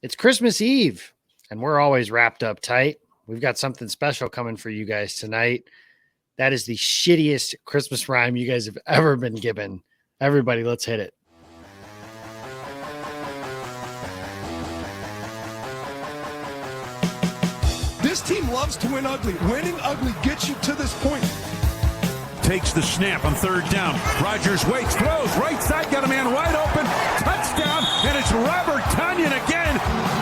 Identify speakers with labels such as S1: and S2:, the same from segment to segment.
S1: It's Christmas Eve, and we're always wrapped up tight. We've got something special coming for you guys tonight. That is the shittiest Christmas rhyme you guys have ever been given. Everybody, let's hit it.
S2: This team loves to win ugly. Winning ugly gets you to this point.
S3: Takes the snap on third down. Rodgers waits, throws, right side, got a man wide open. Touchdown, and it's Robert Tonyan again.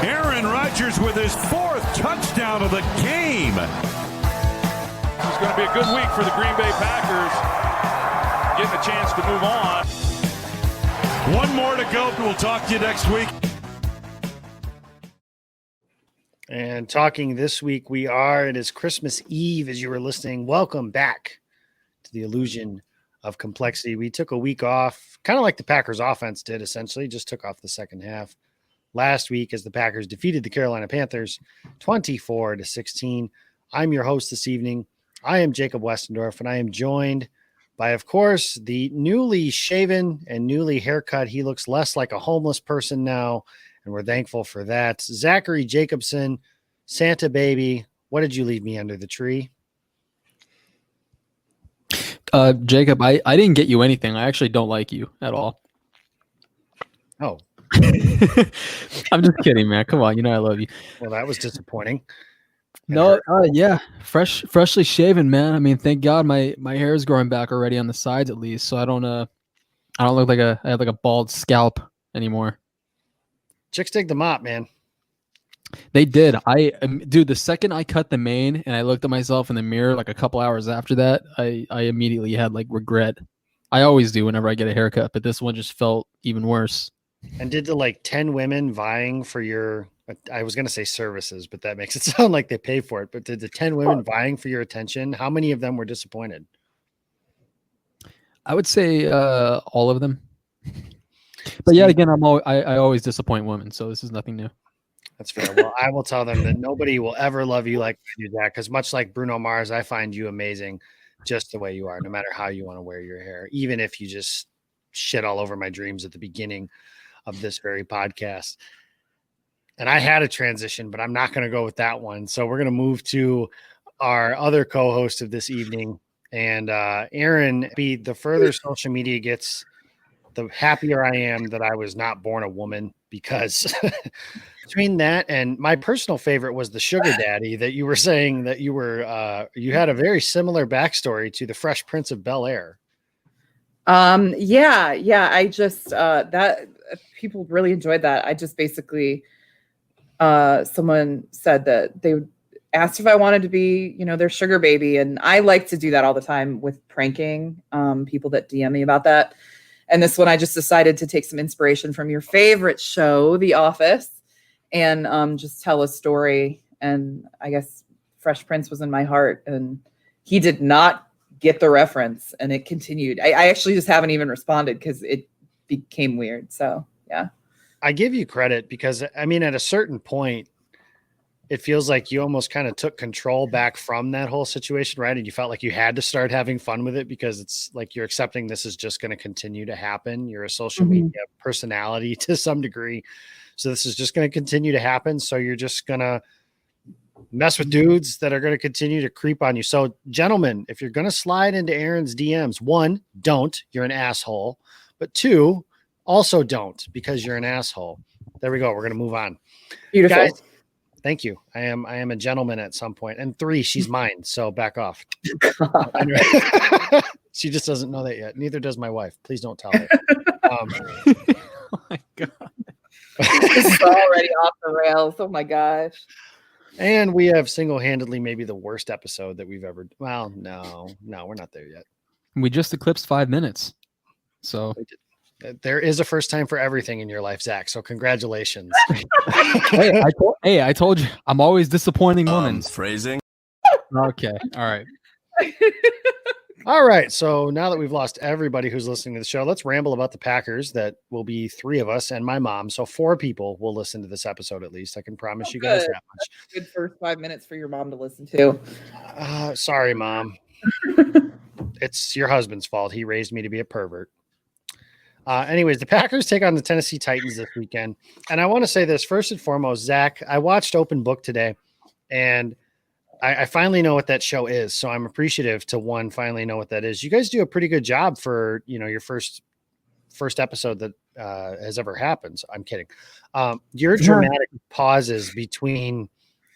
S3: Aaron Rodgers with his fourth touchdown of the game.
S4: It's going to be a good week for the Green Bay Packers. Getting a chance to move on.
S3: One more to go. We'll talk to you next week.
S1: And talking this week, it is Christmas Eve as you were listening. Welcome back to the illusion of complexity. We took a week off, kind of like the Packers offense did, essentially, just took off the second half last week as the Packers defeated the Carolina Panthers 24-16. I'm your host this evening. I am Jacob Westendorf, and I am joined by, of course, the newly shaven and newly haircut. He looks less like a homeless person now, and we're thankful for that. Zachary Jacobson, Santa baby, what did you leave me under the tree?
S5: Jacob, I didn't get you anything. I actually don't like you at all.
S1: Oh.
S5: I'm just kidding, man. Come on, you know I love you.
S1: Well, that was disappointing.
S5: No, yeah, freshly shaven, man. I mean, thank God my hair is growing back already on the sides at least, so I don't look like I have like a bald scalp anymore.
S1: Chicks dig the mop, man.
S5: They did. Dude, the second I cut the mane and I looked at myself in the mirror, like a couple hours after that, I immediately had like regret. I always do whenever I get a haircut, but this one just felt even worse.
S1: And did the 10 women vying for your, I was going to say services, but that makes it sound like they pay for it. But did the 10 women vying for your attention, how many of them were disappointed?
S5: I would say all of them. But yeah, again, I always disappoint women, so this is nothing new.
S1: That's fair. Well, I will tell them that nobody will ever love you like I do, Zach, because much like Bruno Mars, I find you amazing just the way you are, no matter how you want to wear your hair, even if you just shit all over my dreams at the beginning of this very podcast. And I had a transition, but I'm not going to go with that one. So we're going to move to our other co-host of this evening. And Erin, the further social media gets, the happier I am that I was not born a woman, because between that and my personal favorite was the sugar daddy that you were saying that you were, you had a very similar backstory to the Fresh Prince of Bel-Air.
S6: Yeah. I just, that people really enjoyed that. I just basically, someone said that they asked if I wanted to be, their sugar baby. And I like to do that all the time with pranking, people that DM me about that. And this one, I just decided to take some inspiration from your favorite show, The Office, and just tell a story. And I guess Fresh Prince was in my heart, and he did not get the reference, and it continued. I actually just haven't even responded because it became weird. So, yeah.
S1: I give you credit because, I mean, at a certain point, it feels like you almost kind of took control back from that whole situation, right? And you felt like you had to start having fun with it because it's like you're accepting this is just going to continue to happen. You're a social media personality to some degree. So this is just going to continue to happen. So you're just going to mess with dudes that are going to continue to creep on you. So, gentlemen, if you're going to slide into Aaron's DMs, 1, don't. You're an asshole. But 2, also don't, because you're an asshole. There we go. We're going to move on.
S6: Beautiful.
S1: Guys, thank you. I am a gentleman at some point. And 3, she's mine. So back off. Anyway, she just doesn't know that yet. Neither does my wife. Please don't tell her.
S5: Oh my God.
S6: This is already off the rails. Oh my gosh.
S1: And we have single-handedly maybe the worst episode that we've ever. Well, no, we're not there yet.
S5: We just eclipsed 5 minutes. So
S1: there is a first time for everything in your life, Zach. So congratulations.
S5: I told you, I'm always disappointing women.
S2: Phrasing.
S5: Okay. All right.
S1: All right. So now that we've lost everybody who's listening to the show, let's ramble about the Packers. That will be 3 of us and my mom. So 4 people will listen to this episode at least. I can promise you guys that much.
S6: Good first 5 minutes for your mom to listen to.
S1: Sorry, Mom. It's your husband's fault. He raised me to be a pervert. Anyways, the Packers take on the Tennessee Titans this weekend. And I want to say this first and foremost, Zach, I watched Open Book today, and I finally know what that show is. So I'm appreciative to finally know what that is. You guys do a pretty good job for, your first episode that has ever happened. So I'm kidding. Your dramatic pauses between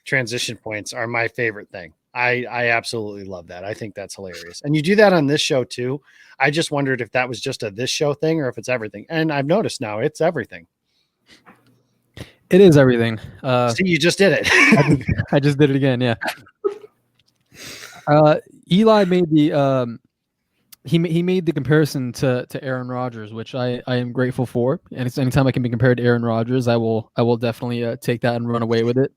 S1: transition points are my favorite thing. I absolutely love that. I think that's hilarious. And you do that on this show too. I just wondered if that was just a this show thing or if it's everything. And I've noticed now it's everything.
S5: It is everything.
S1: See, you just did it.
S5: I just did it again. Yeah. Eli made the he made the comparison to Aaron Rodgers, which I am grateful for. And it's anytime I can be compared to Aaron Rodgers, I will definitely take that and run away with it.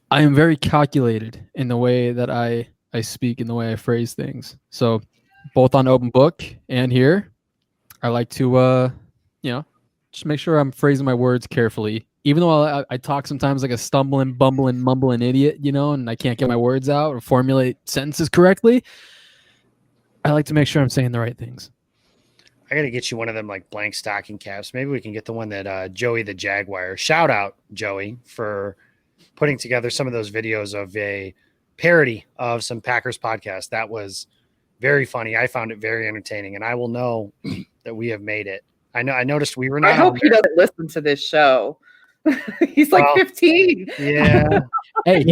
S5: I am very calculated in the way that I speak, in the way I phrase things. So both on Open Book and here, I like to just make sure I'm phrasing my words carefully. Even though I talk sometimes like a stumbling, bumbling, mumbling idiot, and I can't get my words out or formulate sentences correctly, I like to make sure I'm saying the right things.
S1: I got to get you one of them like blank stocking caps. Maybe we can get the one that Joey the Jaguar. Shout out, Joey, for putting together some of those videos of a parody of some Packers podcast. That was very funny. I found it very entertaining, and I will know that we have made it. I noticed we were not.
S6: I hope he doesn't listen to this show. He's like 15.
S1: Yeah.
S5: Hey,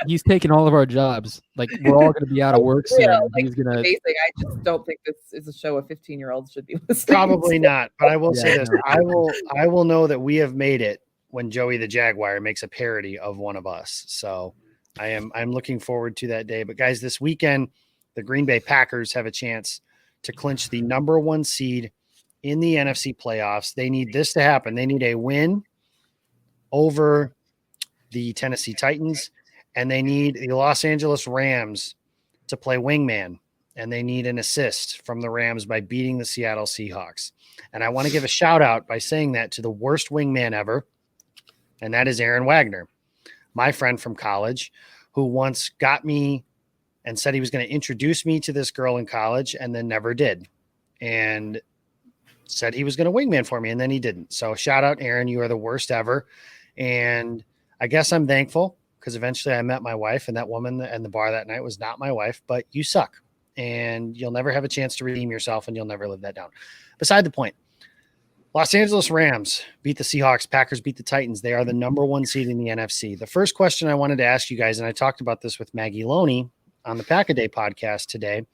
S5: he's taking all of our jobs. Like, we're all gonna be out of work soon.
S6: Yeah,
S5: He's gonna.
S6: Basically, I just don't think this is a show a 15-year-old should be listening.
S1: Probably not. But I will say this: I will know that we have made it when Joey the Jaguar makes a parody of one of us. So I'm looking forward to that day. But guys, this weekend, the Green Bay Packers have a chance to clinch the number 1 seed in the NFC playoffs. They need this to happen. They need a win over the Tennessee Titans, and they need the Los Angeles Rams to play wingman, and they need an assist from the Rams by beating the Seattle Seahawks. And I want to give a shout out by saying that to the worst wingman ever, and that is Aaron Wagner, my friend from college, who once got me and said he was going to introduce me to this girl in college and then never did. And said he was going to wingman for me, and then he didn't. So shout out, Aaron. You are the worst ever. And I guess I'm thankful because eventually I met my wife, and that woman in the bar that night was not my wife, but you suck. And you'll never have a chance to redeem yourself, and you'll never live that down. Beside the point, Los Angeles Rams beat the Seahawks. Packers beat the Titans. They are the number 1 seed in the NFC. The first question I wanted to ask you guys, and I talked about this with Maggie Loney on the Pack-A-Day podcast today,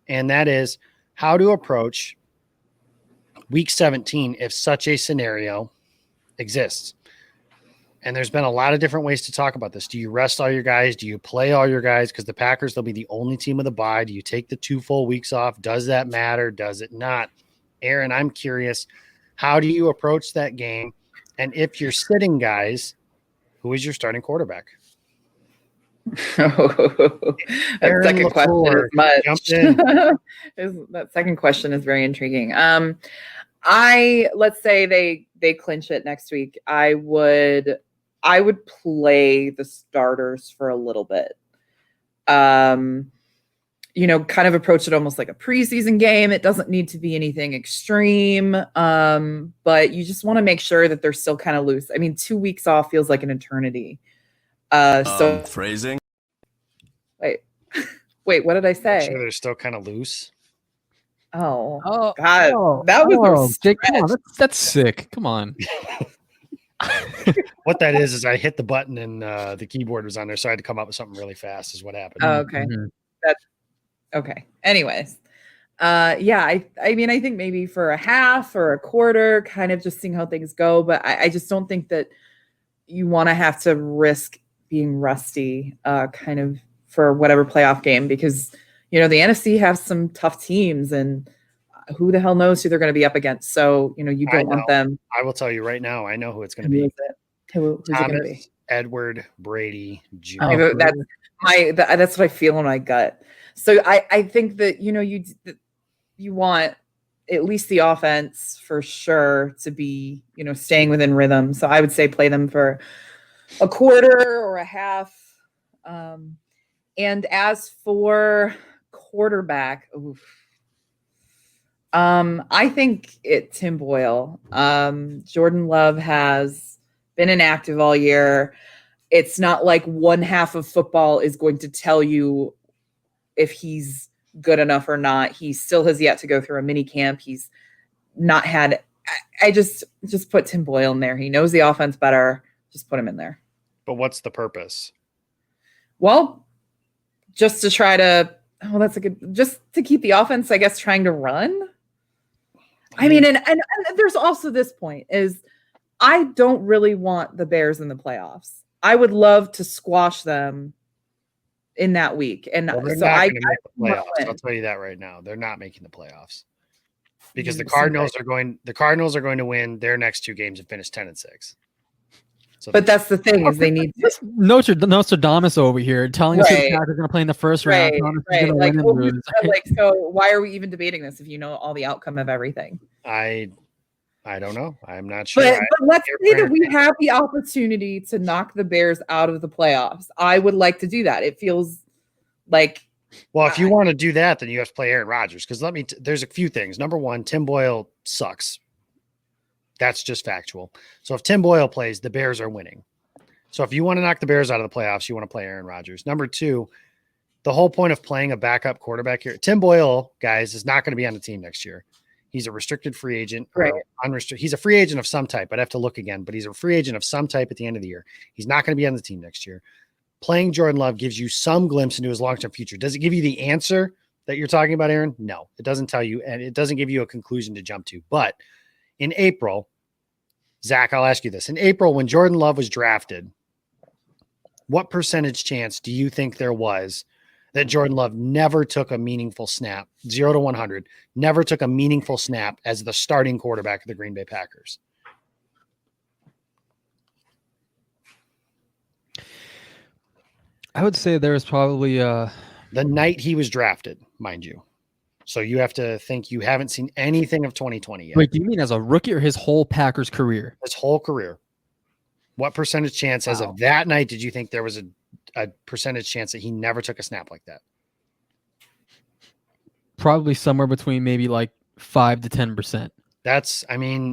S1: and that is how to approach Week 17 if such a scenario exists. And there's been a lot of different ways to talk about this. Do you rest all your guys? Do you play all your guys? Because the Packers, they'll be the only team with a bye. Do you take the 2 full weeks off? Does that matter? Does it not? Aaron, I'm curious. How do you approach that game? And if you're sitting guys, who is your starting quarterback?
S6: That second question is much. That second question is very intriguing. Let's say they clinch it next week. I would play the starters for a little bit. Kind of approach it almost like a preseason game. It doesn't need to be anything extreme. But you just want to make sure that they're still kind of loose. I mean, 2 weeks off feels like an eternity. So
S2: phrasing.
S6: Wait, what did I say?
S1: Sure, they're still kind of loose.
S6: Oh God, that was
S5: Jake, come on, that's sick. Come on.
S1: What that is I hit the button and the keyboard was on there, so I had to come up with something really fast. Is what happened.
S6: Oh, okay, that's okay. Anyways, I mean, I think maybe for a half or a quarter, kind of just seeing how things go. But I just don't think that you want to have to risk being rusty, kind of for whatever playoff game, because the NFC have some tough teams, and who the hell knows who they're going to be up against. So you don't want them.
S1: I will tell you right now. I know who it's going to be.
S6: Who's it going to be?
S1: Edward Brady Jr.
S6: Oh, that's what I feel in my gut. So I think that you want at least the offense for sure to be staying within rhythm. So I would say play them for a quarter or a half. And as for quarterback, I think Tim Boyle. Jordan Love has been inactive all year. It's not like one half of football is going to tell you if he's good enough or not. He still has yet to go through a mini camp. He's not had. I just put Tim Boyle in there. He knows the offense better. Just put him in there.
S1: But what's the purpose?
S6: Well, just to try to. Oh, that's a good. Just to keep the offense, I guess, trying to run. I mean, and there's also this point is I don't really want the Bears in the playoffs. I would love to squash them in that week. And
S1: well,
S6: so I
S1: make the playoffs. I'll tell you that right now. They're not making the playoffs because the Cardinals are going to win their next 2 games and finish 10-6. So
S6: but that's the thing is they need
S5: Nostradamus over here telling us who the Packers are going to play in the first round.
S6: Right. Like, so why are we even debating this if you know all the outcome of everything?
S1: I don't know. I'm not sure.
S6: But let's say that we have the opportunity to knock the Bears out of the playoffs. I would like to do that. It feels like.
S1: Well, if you want to do that, then you have to play Aaron Rodgers. Because there's a few things. Number one, Tim Boyle sucks. That's just factual. So if Tim Boyle plays, the Bears are winning. So if you want to knock the Bears out of the playoffs, you want to play Aaron Rodgers. Number two, the whole point of playing a backup quarterback here, Tim Boyle, guys, is not going to be on the team next year. He's a restricted free agent.
S6: Right.
S1: Unrestricted. He's a free agent of some type. I'd have to look again, but he's a free agent of some type at the end of the year. He's not going to be on the team next year. Playing Jordan Love gives you some glimpse into his long-term future. Does it give you the answer that you're talking about, Aaron? No, it doesn't tell you, and it doesn't give you a conclusion to jump to. But in April, Zach, I'll ask you this. In April, when Jordan Love was drafted, what percentage chance do you think there was that Jordan Love never took a meaningful snap, 0 to 100, never took a meaningful snap as the starting quarterback of the Green Bay Packers?
S5: I would say there was probably
S1: the night he was drafted, mind you. So you have to think you haven't seen anything of 2020 yet.
S5: Wait, do you mean as a rookie or his whole Packers career?
S1: His whole career. What percentage chance as of that night did you think there was a percentage chance that he never took a snap like that?
S5: Probably somewhere between maybe like 5 to 10%.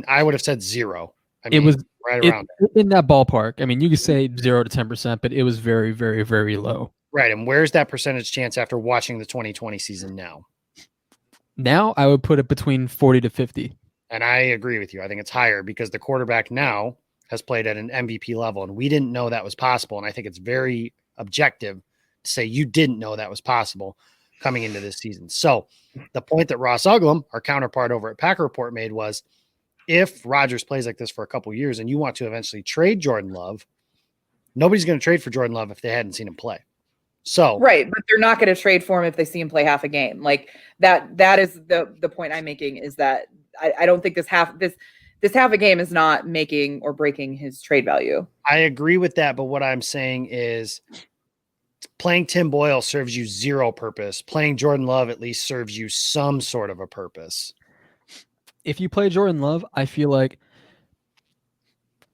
S1: I would have said 0.
S5: It was
S1: right around
S5: in that ballpark. I mean, you could say 0 to 10%, but it was very, very, very low.
S1: Right. And where's that percentage chance after watching the 2020 season now?
S5: Now I would put it between 40 to 50.
S1: And I agree with you. I think it's higher because the quarterback now has played at an MVP level, and we didn't know that was possible. And I think it's very objective to say you didn't know that was possible coming into this season. So the point that Ross Uglum, our counterpart over at Packer Report, made was if Rodgers plays like this for a couple years and you want to eventually trade Jordan Love, nobody's going to trade for Jordan Love if they hadn't seen him play. So
S6: right, but they're not going to trade for him if they see him play half a game. Like that is the point I'm making is that I don't think this half a game is not making or breaking his trade value.
S1: I agree with that, but what I'm saying is playing Tim Boyle serves you 0 purpose. Playing Jordan Love at least serves you some sort of a purpose.
S5: If you play Jordan Love, I feel like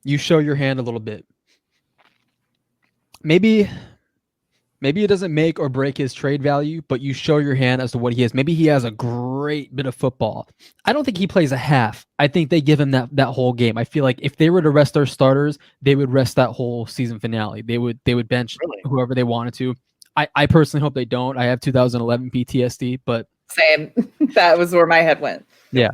S5: you show your hand a little bit. Maybe it doesn't make or break his trade value, but you show your hand as to what he is. Maybe he has a great bit of football. I don't think he plays a half. I think they give him that whole game. I feel like if they were to rest their starters, they would rest that whole season finale. They would bench whoever they wanted to. I personally hope they don't. I have 2011 PTSD, but
S6: same. That was where my head went.
S5: Yeah.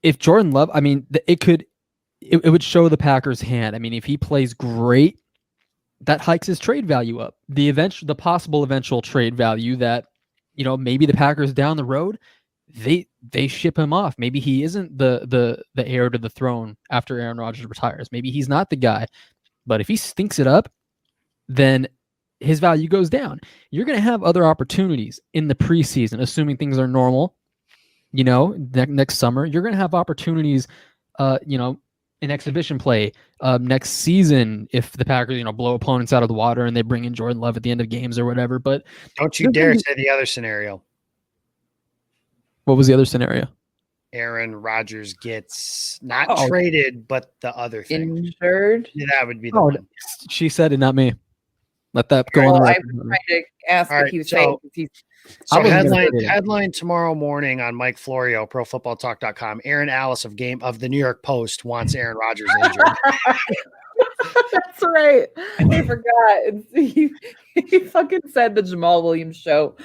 S5: If Jordan Love, I mean, it would show the Packers' hand. I mean, if he plays great, that hikes his trade value up. The possible eventual trade value that, maybe the Packers down the road, they ship him off. Maybe he isn't the heir to the throne after Aaron Rodgers retires. Maybe he's not the guy. But if he stinks it up, then his value goes down. You're going to have other opportunities in the preseason, assuming things are normal. Next summer, you're going to have opportunities, in exhibition play next season if the Packers, blow opponents out of the water and they bring in Jordan Love at the end of games or whatever. But
S1: don't you dare say the other scenario.
S5: What was the other scenario?
S1: Aaron Rodgers gets not traded, but the other thing.
S6: Injured?
S1: Yeah, that would be the one.
S5: She said it, not me. Let that go on.
S6: Well,
S5: The
S6: I
S5: record.
S6: was trying to ask
S1: All
S6: what
S1: right,
S6: he was
S1: so-
S6: saying. 'Cause he's
S1: So
S5: I wasn't gonna
S1: headline
S5: say that.
S1: headline tomorrow morning on Mike Florio, ProFootballTalk.com. Aaron Alice of the New York Post wants Aaron Rodgers injured.
S6: That's right. I forgot. He fucking said the Jamal Williams show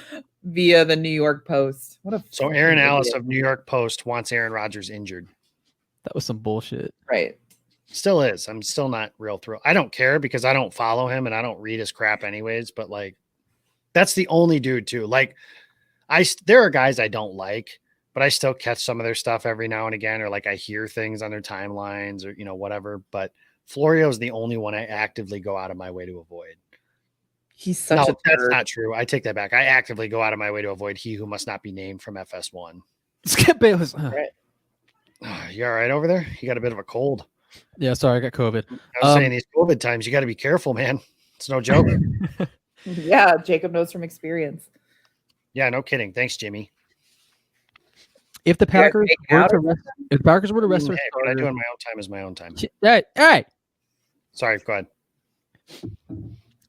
S6: via the New York Post. What a
S1: So
S6: fucking
S1: Aaron Alice
S6: idiot.
S1: of New York Post wants Aaron Rodgers injured.
S5: That was some bullshit.
S6: Right.
S1: Still is. I'm still not real thrilled. I don't care because I don't follow him and I don't read his crap anyways. But like, that's the only dude too. Like, there are guys I don't like, but I still catch some of their stuff every now and again, or like I hear things on their timelines or whatever. But Florio is the only one I actively go out of my way to avoid.
S6: He's such a
S1: that's
S6: turd.
S1: not true. I take that back. I actively go out of my way to avoid he who must not be named from FS1.
S5: Skip Bayless.
S6: Right.
S1: You all right over there? You got a bit of a cold.
S5: Yeah, sorry, I got COVID.
S1: I was saying these COVID times, you got to be careful, man. It's no joke.
S6: Yeah, Jacob knows from experience.
S1: Yeah, no kidding. Thanks, Jimmy.
S5: If the
S6: You guys
S5: Packers
S6: making
S5: were
S6: out
S5: to
S6: or
S5: rest, if the Packers were to rest
S1: Hey,
S5: their
S1: what I do
S5: starter,
S1: on my own time is my own time.
S5: hey,
S1: Sorry, go ahead.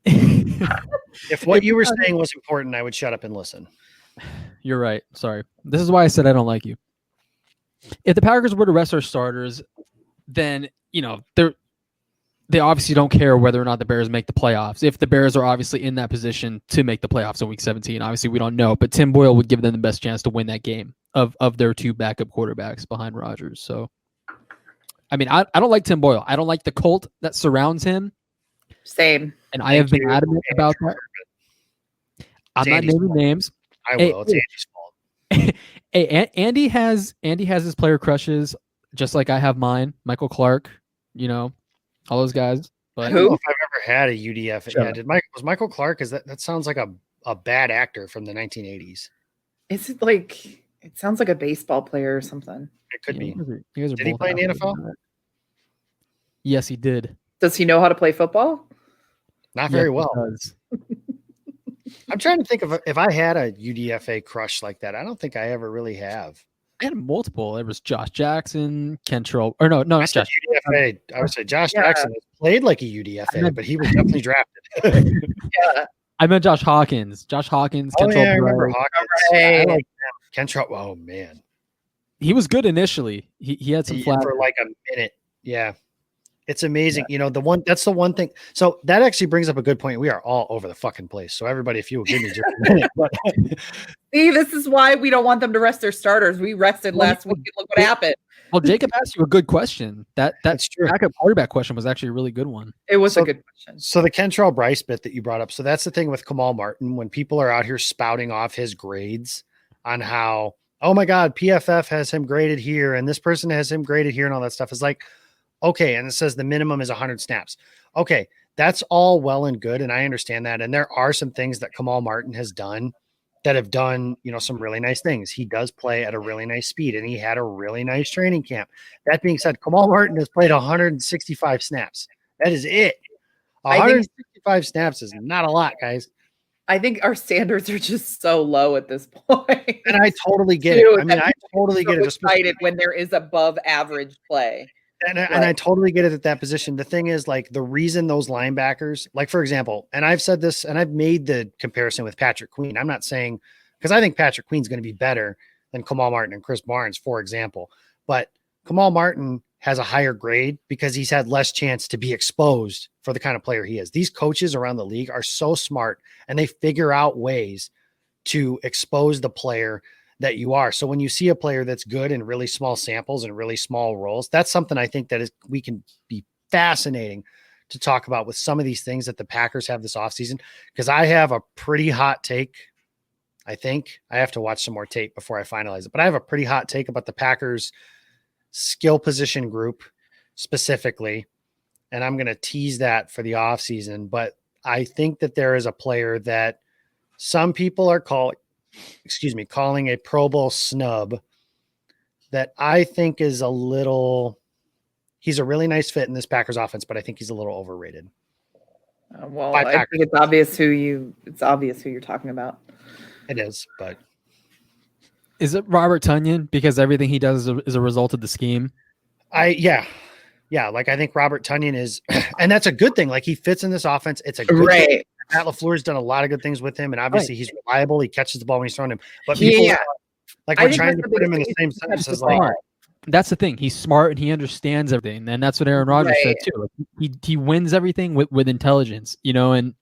S5: hey.
S1: If what you were saying was important, I would shut up and listen.
S5: You're right. Sorry. This is why I said I don't like you. If the Packers were to rest their starters, then they obviously don't care whether or not the Bears make the playoffs. If the Bears are obviously in that position to make the playoffs in Week 17, obviously we don't know, but Tim Boyle would give them the best chance to win that game of their two backup quarterbacks behind Rodgers. So, I mean, I don't like Tim Boyle. I don't like the cult that surrounds him,
S6: Same.
S5: and I have been
S1: you,
S5: adamant about that. I'm not
S1: Andy's
S5: naming
S1: fault.
S5: names.
S1: I
S5: Hey,
S1: will. It's Andy's fault.
S5: Hey, Andy has his player crushes, just like I have mine. Michael Clark, all those guys.
S1: I
S5: But
S1: don't know if I've ever had a UDFA.
S5: Shut
S1: Yeah, was Michael Clark? Is that sounds like a bad actor from the 1980s?
S6: Is it like it sounds like a baseball player or something?
S1: It could be.
S5: You guys are
S1: Did he
S5: both
S1: play in the
S5: assholes.
S1: NFL?
S5: Yes, he did.
S6: Does he know how to play football?
S1: Not very
S5: Yes, he
S1: well.
S5: does.
S1: I'm trying to think of if I had a UDFA crush like that. I don't think I ever really have.
S5: I had multiple. There was Josh Jackson, Kentrell, or no,
S1: I
S5: not
S1: said
S5: Josh.
S1: UDFA. I would say Josh
S6: Yeah.
S1: Jackson has played like a UDFA,
S5: meant-
S1: but he was definitely drafted.
S6: Yeah.
S5: I meant Josh Hawkins. Josh Hawkins,
S1: Oh,
S5: Kentrell
S1: yeah, I remember
S5: Bryce.
S1: Hawkins.
S6: Right.
S1: I like them. Kentrell. Oh man,
S5: He was good initially. He had some flat.
S1: for like a minute. Yeah, it's amazing. That's the one thing. So that actually brings up a good point. We are all over the fucking place. So everybody, if you will give me just a minute. But
S6: See, this is why we don't want them to rest their starters. We rested
S5: Well,
S6: last week. And look what happened.
S5: Well, Jacob asked you a good question. That
S1: That's true.
S5: backup quarterback question was actually a really good one.
S6: It was
S1: So-
S6: a good question.
S1: So the Kentrell Bryce bit that you brought up. So that's the thing with Kamal Martin. When people are out here spouting off his grades on how, oh my God, PFF has him graded here and this person has him graded here and all that stuff is like, okay. And it says the minimum is 100 snaps. Okay. That's all well and good. And I understand that. And there are some things that Kamal Martin has done that have done, some really nice things. He does play at a really nice speed and he had a really nice training camp. That being said, Kamal Martin has played 165 snaps. That is it.
S6: I think-
S1: 165 snaps is not a lot, guys.
S6: I think our standards are just so low at this point.
S1: And I totally get it. I mean, I totally get it.
S6: Excited when there is above average play.
S1: And I totally get it at that position. The thing is, like, the reason those linebackers, like, for example, and I've said this and I've made the comparison with Patrick Queen. I'm not saying because I think Patrick Queen's going to be better than Kamal Martin and Chris Barnes, for example. But Kamal Martin has a higher grade because he's had less chance to be exposed for the kind of player he is. These coaches around the league are so smart and they figure out ways to expose the player that you are. So when you see a player that's good in really small samples and really small roles, that's something I think that we can be fascinating to talk about with some of these things that the Packers have this offseason. Because I have a pretty hot take. I think I have to watch some more tape before I finalize it, but I have a pretty hot take about the Packers skill position group specifically. And I'm going to tease that for the offseason, but I think that there is a player that some people are calling a Pro Bowl snub that I think is he's a really nice fit in this Packers offense, but I think he's a little overrated.
S6: Well,
S1: By
S6: I
S1: Packers.
S6: think it's obvious who you're talking about.
S1: It is, but
S5: Is it Robert Tunyon? Because everything he does is a result of the scheme.
S1: yeah. Yeah, like I think Robert Tonyan is, and that's a good thing. Like he fits in this offense. It's a good thing.
S6: Right.
S1: Matt LaFleur's done a lot of good things with him, and obviously he's reliable. He catches the ball when he's throwing him. But people,
S6: Yeah.
S1: like
S6: I
S1: we're
S6: think
S1: trying
S6: that's
S1: to
S6: the
S1: put him in
S6: biggest
S1: the same
S6: thing. He
S1: sentence
S6: catches
S1: as
S6: the
S1: like,
S6: ball.
S5: That's the thing. He's smart and he understands everything, and that's what Aaron Rodgers said
S6: Right.
S5: too. Like he wins everything with intelligence, you know, and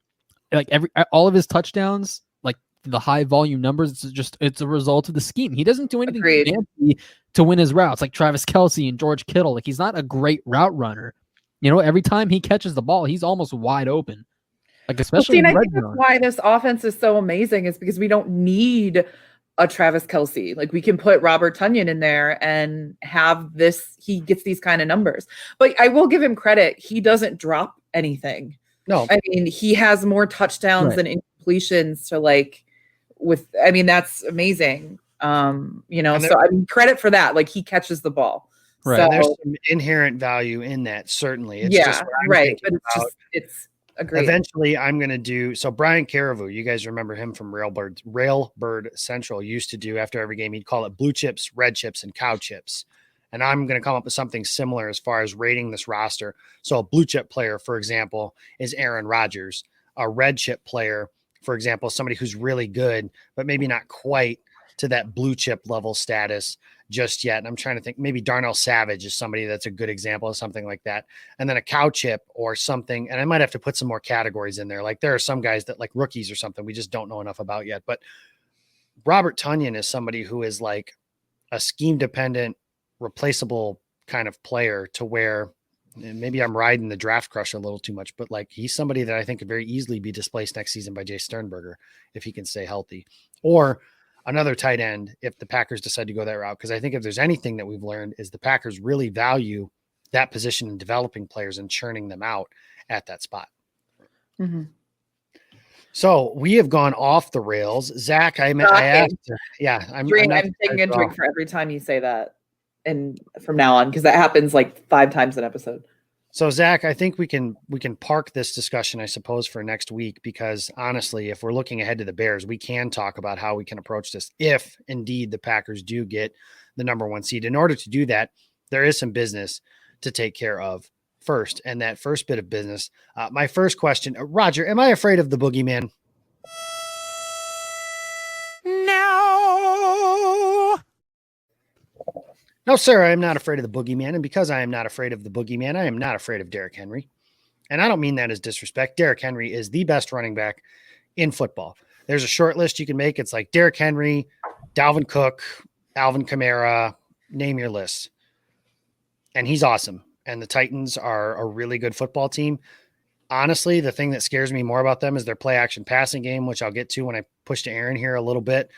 S5: like all of his touchdowns, like the high volume numbers, it's a result of the scheme. He doesn't do anything
S6: Agreed.
S5: fancy to win his routes, like Travis Kelce and George Kittle. Like he's not a great route runner. You know, every time he catches the ball, he's almost wide open. Like especially
S6: and
S5: in
S6: I
S5: red
S6: think that's
S5: zone.
S6: why this offense is so amazing is because we don't need a Travis Kelce. Like we can put Robert Tonyan in there and have this. He gets these kind of numbers. But I will give him credit. He doesn't drop anything.
S1: no,
S6: I mean, he has more touchdowns
S5: Right.
S6: than incompletions to like with. I mean, that's amazing. You know,
S1: And
S6: so I mean, credit for that. Like he catches the ball.
S5: Right.
S6: So,
S1: and there's some inherent value in that. Certainly, it's
S6: yeah,
S1: just what I'm
S6: right.
S1: thinking
S6: But it's
S1: about.
S6: just it's agreed.
S1: Eventually, I'm going to do so. Brian Carriveau, you guys remember him from Railbird Central, used to do after every game, he'd call it blue chips, red chips, and cow chips. And I'm going to come up with something similar as far as rating this roster. So, a blue chip player, for example, is Aaron Rodgers. A red chip player, for example, somebody who's really good, but maybe not quite to that blue chip level status just yet. And I'm trying to think, maybe Darnell Savage is somebody that's a good example of something like that. And then a cow chip or something. And I might have to put some more categories in there. Like there are some guys that like rookies or something we just don't know enough about yet. But Robert Tonyan is somebody who is like a scheme dependent, replaceable kind of player to where maybe I'm riding the draft crush a little too much, but like he's somebody that I think could very easily be displaced next season by Jay Sternberger if he can stay healthy, or another tight end if the Packers decide to go that route. Because I think if there's anything that we've learned is the Packers really value that position in developing players and churning them out at that spot.
S6: Mm-hmm.
S1: So we have gone off the rails. Zach, I asked, I'm
S6: taking a drink for every time you say that. And from now on, because that happens like 5 times an episode.
S1: So Zach, I think we can park this discussion, I suppose, for next week, because honestly, if we're looking ahead to the Bears, we can talk about how we can approach this if indeed the Packers do get the number 1 seed. In order to do that, there is some business to take care of first. And that first bit of business, my first question, Roger, am I afraid of the boogeyman? No, sir, I am not afraid of the boogeyman. And because I am not afraid of the boogeyman, I am not afraid of Derrick Henry. And I don't mean that as disrespect. Derrick Henry is the best running back in football. There's a short list you can make. It's like Derrick Henry, Dalvin Cook, Alvin Kamara, name your list. And he's awesome. And the Titans are a really good football team. Honestly, the thing that scares me more about them is their play action passing game, which I'll get to when I push to Erin here a little bit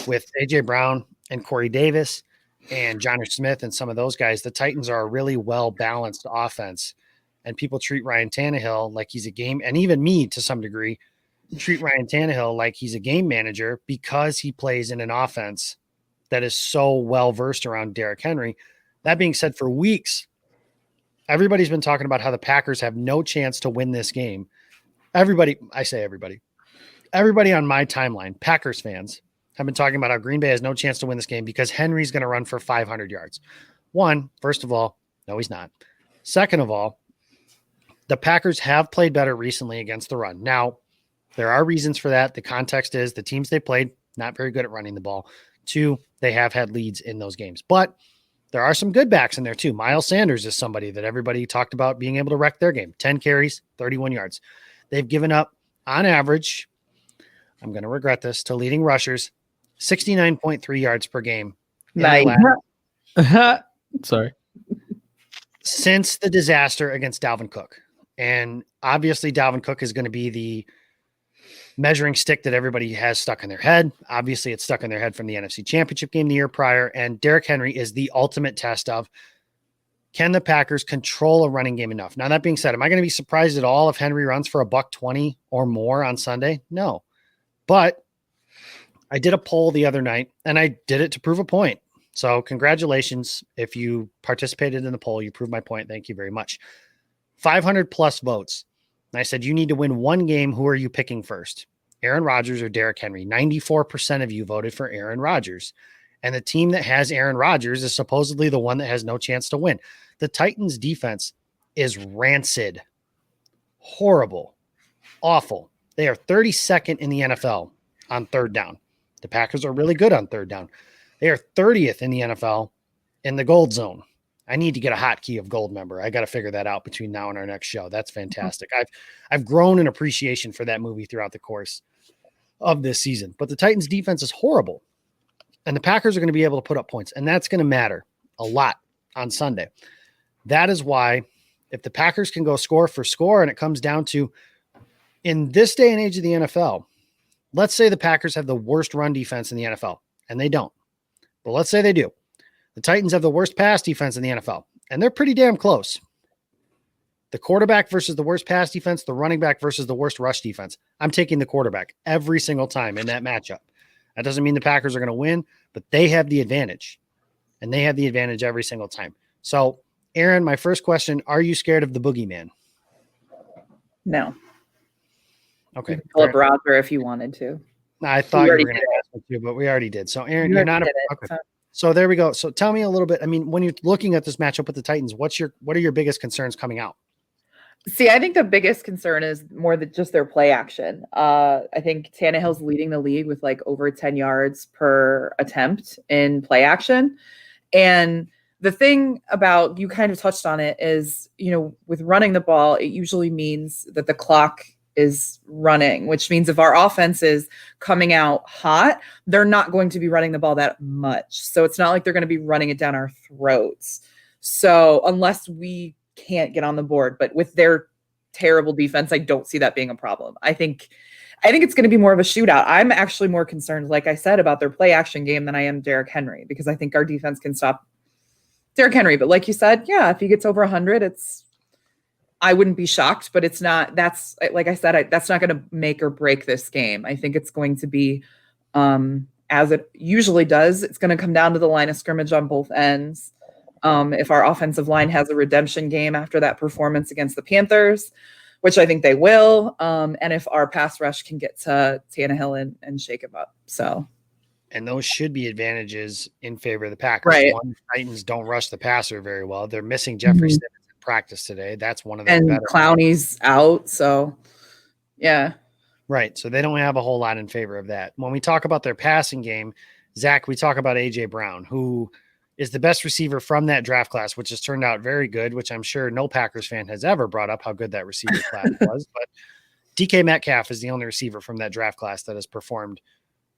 S1: with A.J. Brown and Corey Davis and Jonnu Smith and some of those guys. The Titans are a really well-balanced offense, and people treat Ryan Tannehill like he's a game, and even me to some degree, treat Ryan Tannehill like he's a game manager because he plays in an offense that is so well-versed around Derrick Henry. That being said, for weeks, everybody's been talking about how the Packers have no chance to win this game. Everybody on my timeline, Packers fans, have been talking about how Green Bay has no chance to win this game because Henry's going to run for 500 yards. First of all, no, he's not. Second of all, the Packers have played better recently against the run. Now, there are reasons for that. The context is the teams they played, not very good at running the ball. 2, they have had leads in those games. But there are some good backs in there too. Miles Sanders is somebody that everybody talked about being able to wreck their game. 10 carries, 31 yards. They've given up, on average, I'm going to regret this, to leading rushers, 69.3 yards per game.
S6: Nice.
S5: Sorry.
S1: Since the disaster against Dalvin Cook. And obviously Dalvin Cook is going to be the measuring stick that everybody has stuck in their head. Obviously it's stuck in their head from the NFC Championship game the year prior. And Derrick Henry is the ultimate test of, can the Packers control a running game enough? Now, that being said, am I going to be surprised at all if Henry runs for $120 or more on Sunday? No. But I did a poll the other night, and I did it to prove a point. So congratulations. If you participated in the poll, you proved my point. Thank you very much. 500 plus votes. And I said, you need to win 1 game. Who are you picking first? Aaron Rodgers or Derrick Henry? 94% of you voted for Aaron Rodgers. And the team that has Aaron Rodgers is supposedly the one that has no chance to win. The Titans defense is rancid, horrible, awful. They are 32nd in the NFL on third down. The Packers are really good on third down. They are 30th in the NFL in the gold zone. I need to get a hotkey of gold member. I got to figure that out between now and our next show. That's fantastic. I've grown an appreciation for that movie throughout the course of this season. But the Titans defense is horrible. And the Packers are going to be able to put up points. And that's going to matter a lot on Sunday. That is why if the Packers can go score for score and it comes down to, in this day and age of the NFL, let's say the Packers have the worst run defense in the NFL, and they don't. But let's say they do. The Titans have the worst pass defense in the NFL, and they're pretty damn close. The quarterback versus the worst pass defense, the running back versus the worst rush defense. I'm taking the quarterback every single time in that matchup. That doesn't mean the Packers are going to win, but they have the advantage, and they have the advantage every single time. So, Erin, my first question, are you scared of the boogeyman?
S6: No.
S1: Okay.
S6: You can pull up Roger if you wanted to.
S1: I thought you were going to ask me to, but we already did. So, Erin, you're not okay. So there we go. So tell me a little bit. I mean, when you're looking at this matchup with the Titans, what are your biggest concerns coming out?
S6: See, I think the biggest concern is more than just their play action. I think Tannehill's leading the league with like over 10 yards per attempt in play action. And the thing about, you kind of touched on it, is, with running the ball, it usually means that the clock is running, which means if our offense is coming out hot, they're not going to be running the ball that much. So it's not like they're going to be running it down our throats. So unless we can't get on the board, but with their terrible defense, I don't see that being a problem. I think it's going to be more of a shootout. I'm actually more concerned, like I said, about their play action game than I am Derrick Henry, because I think our defense can stop Derrick Henry. But like you said, yeah, if he gets over 100, I wouldn't be shocked, but it's not, that's, like I said, that's not going to make or break this game. I think it's going to be, as it usually does, it's going to come down to the line of scrimmage on both ends. If our offensive line has a redemption game after that performance against the Panthers, which I think they will, and if our pass rush can get to Tannehill and shake him up. So,
S1: and those should be advantages in favor of the Packers.
S6: Right.
S1: One, Titans don't rush the passer very well. They're missing Jeffrey Simmons in practice today. That's one of the
S6: and
S1: better.
S6: Clowney's out, so yeah.
S1: Right. So they don't have a whole lot in favor of that. When we talk about their passing game, Zach, we talk about A.J. Brown, who is the best receiver from that draft class, which has turned out very good, which I'm sure no Packers fan has ever brought up how good that receiver class was. But DK Metcalf is the only receiver from that draft class that has performed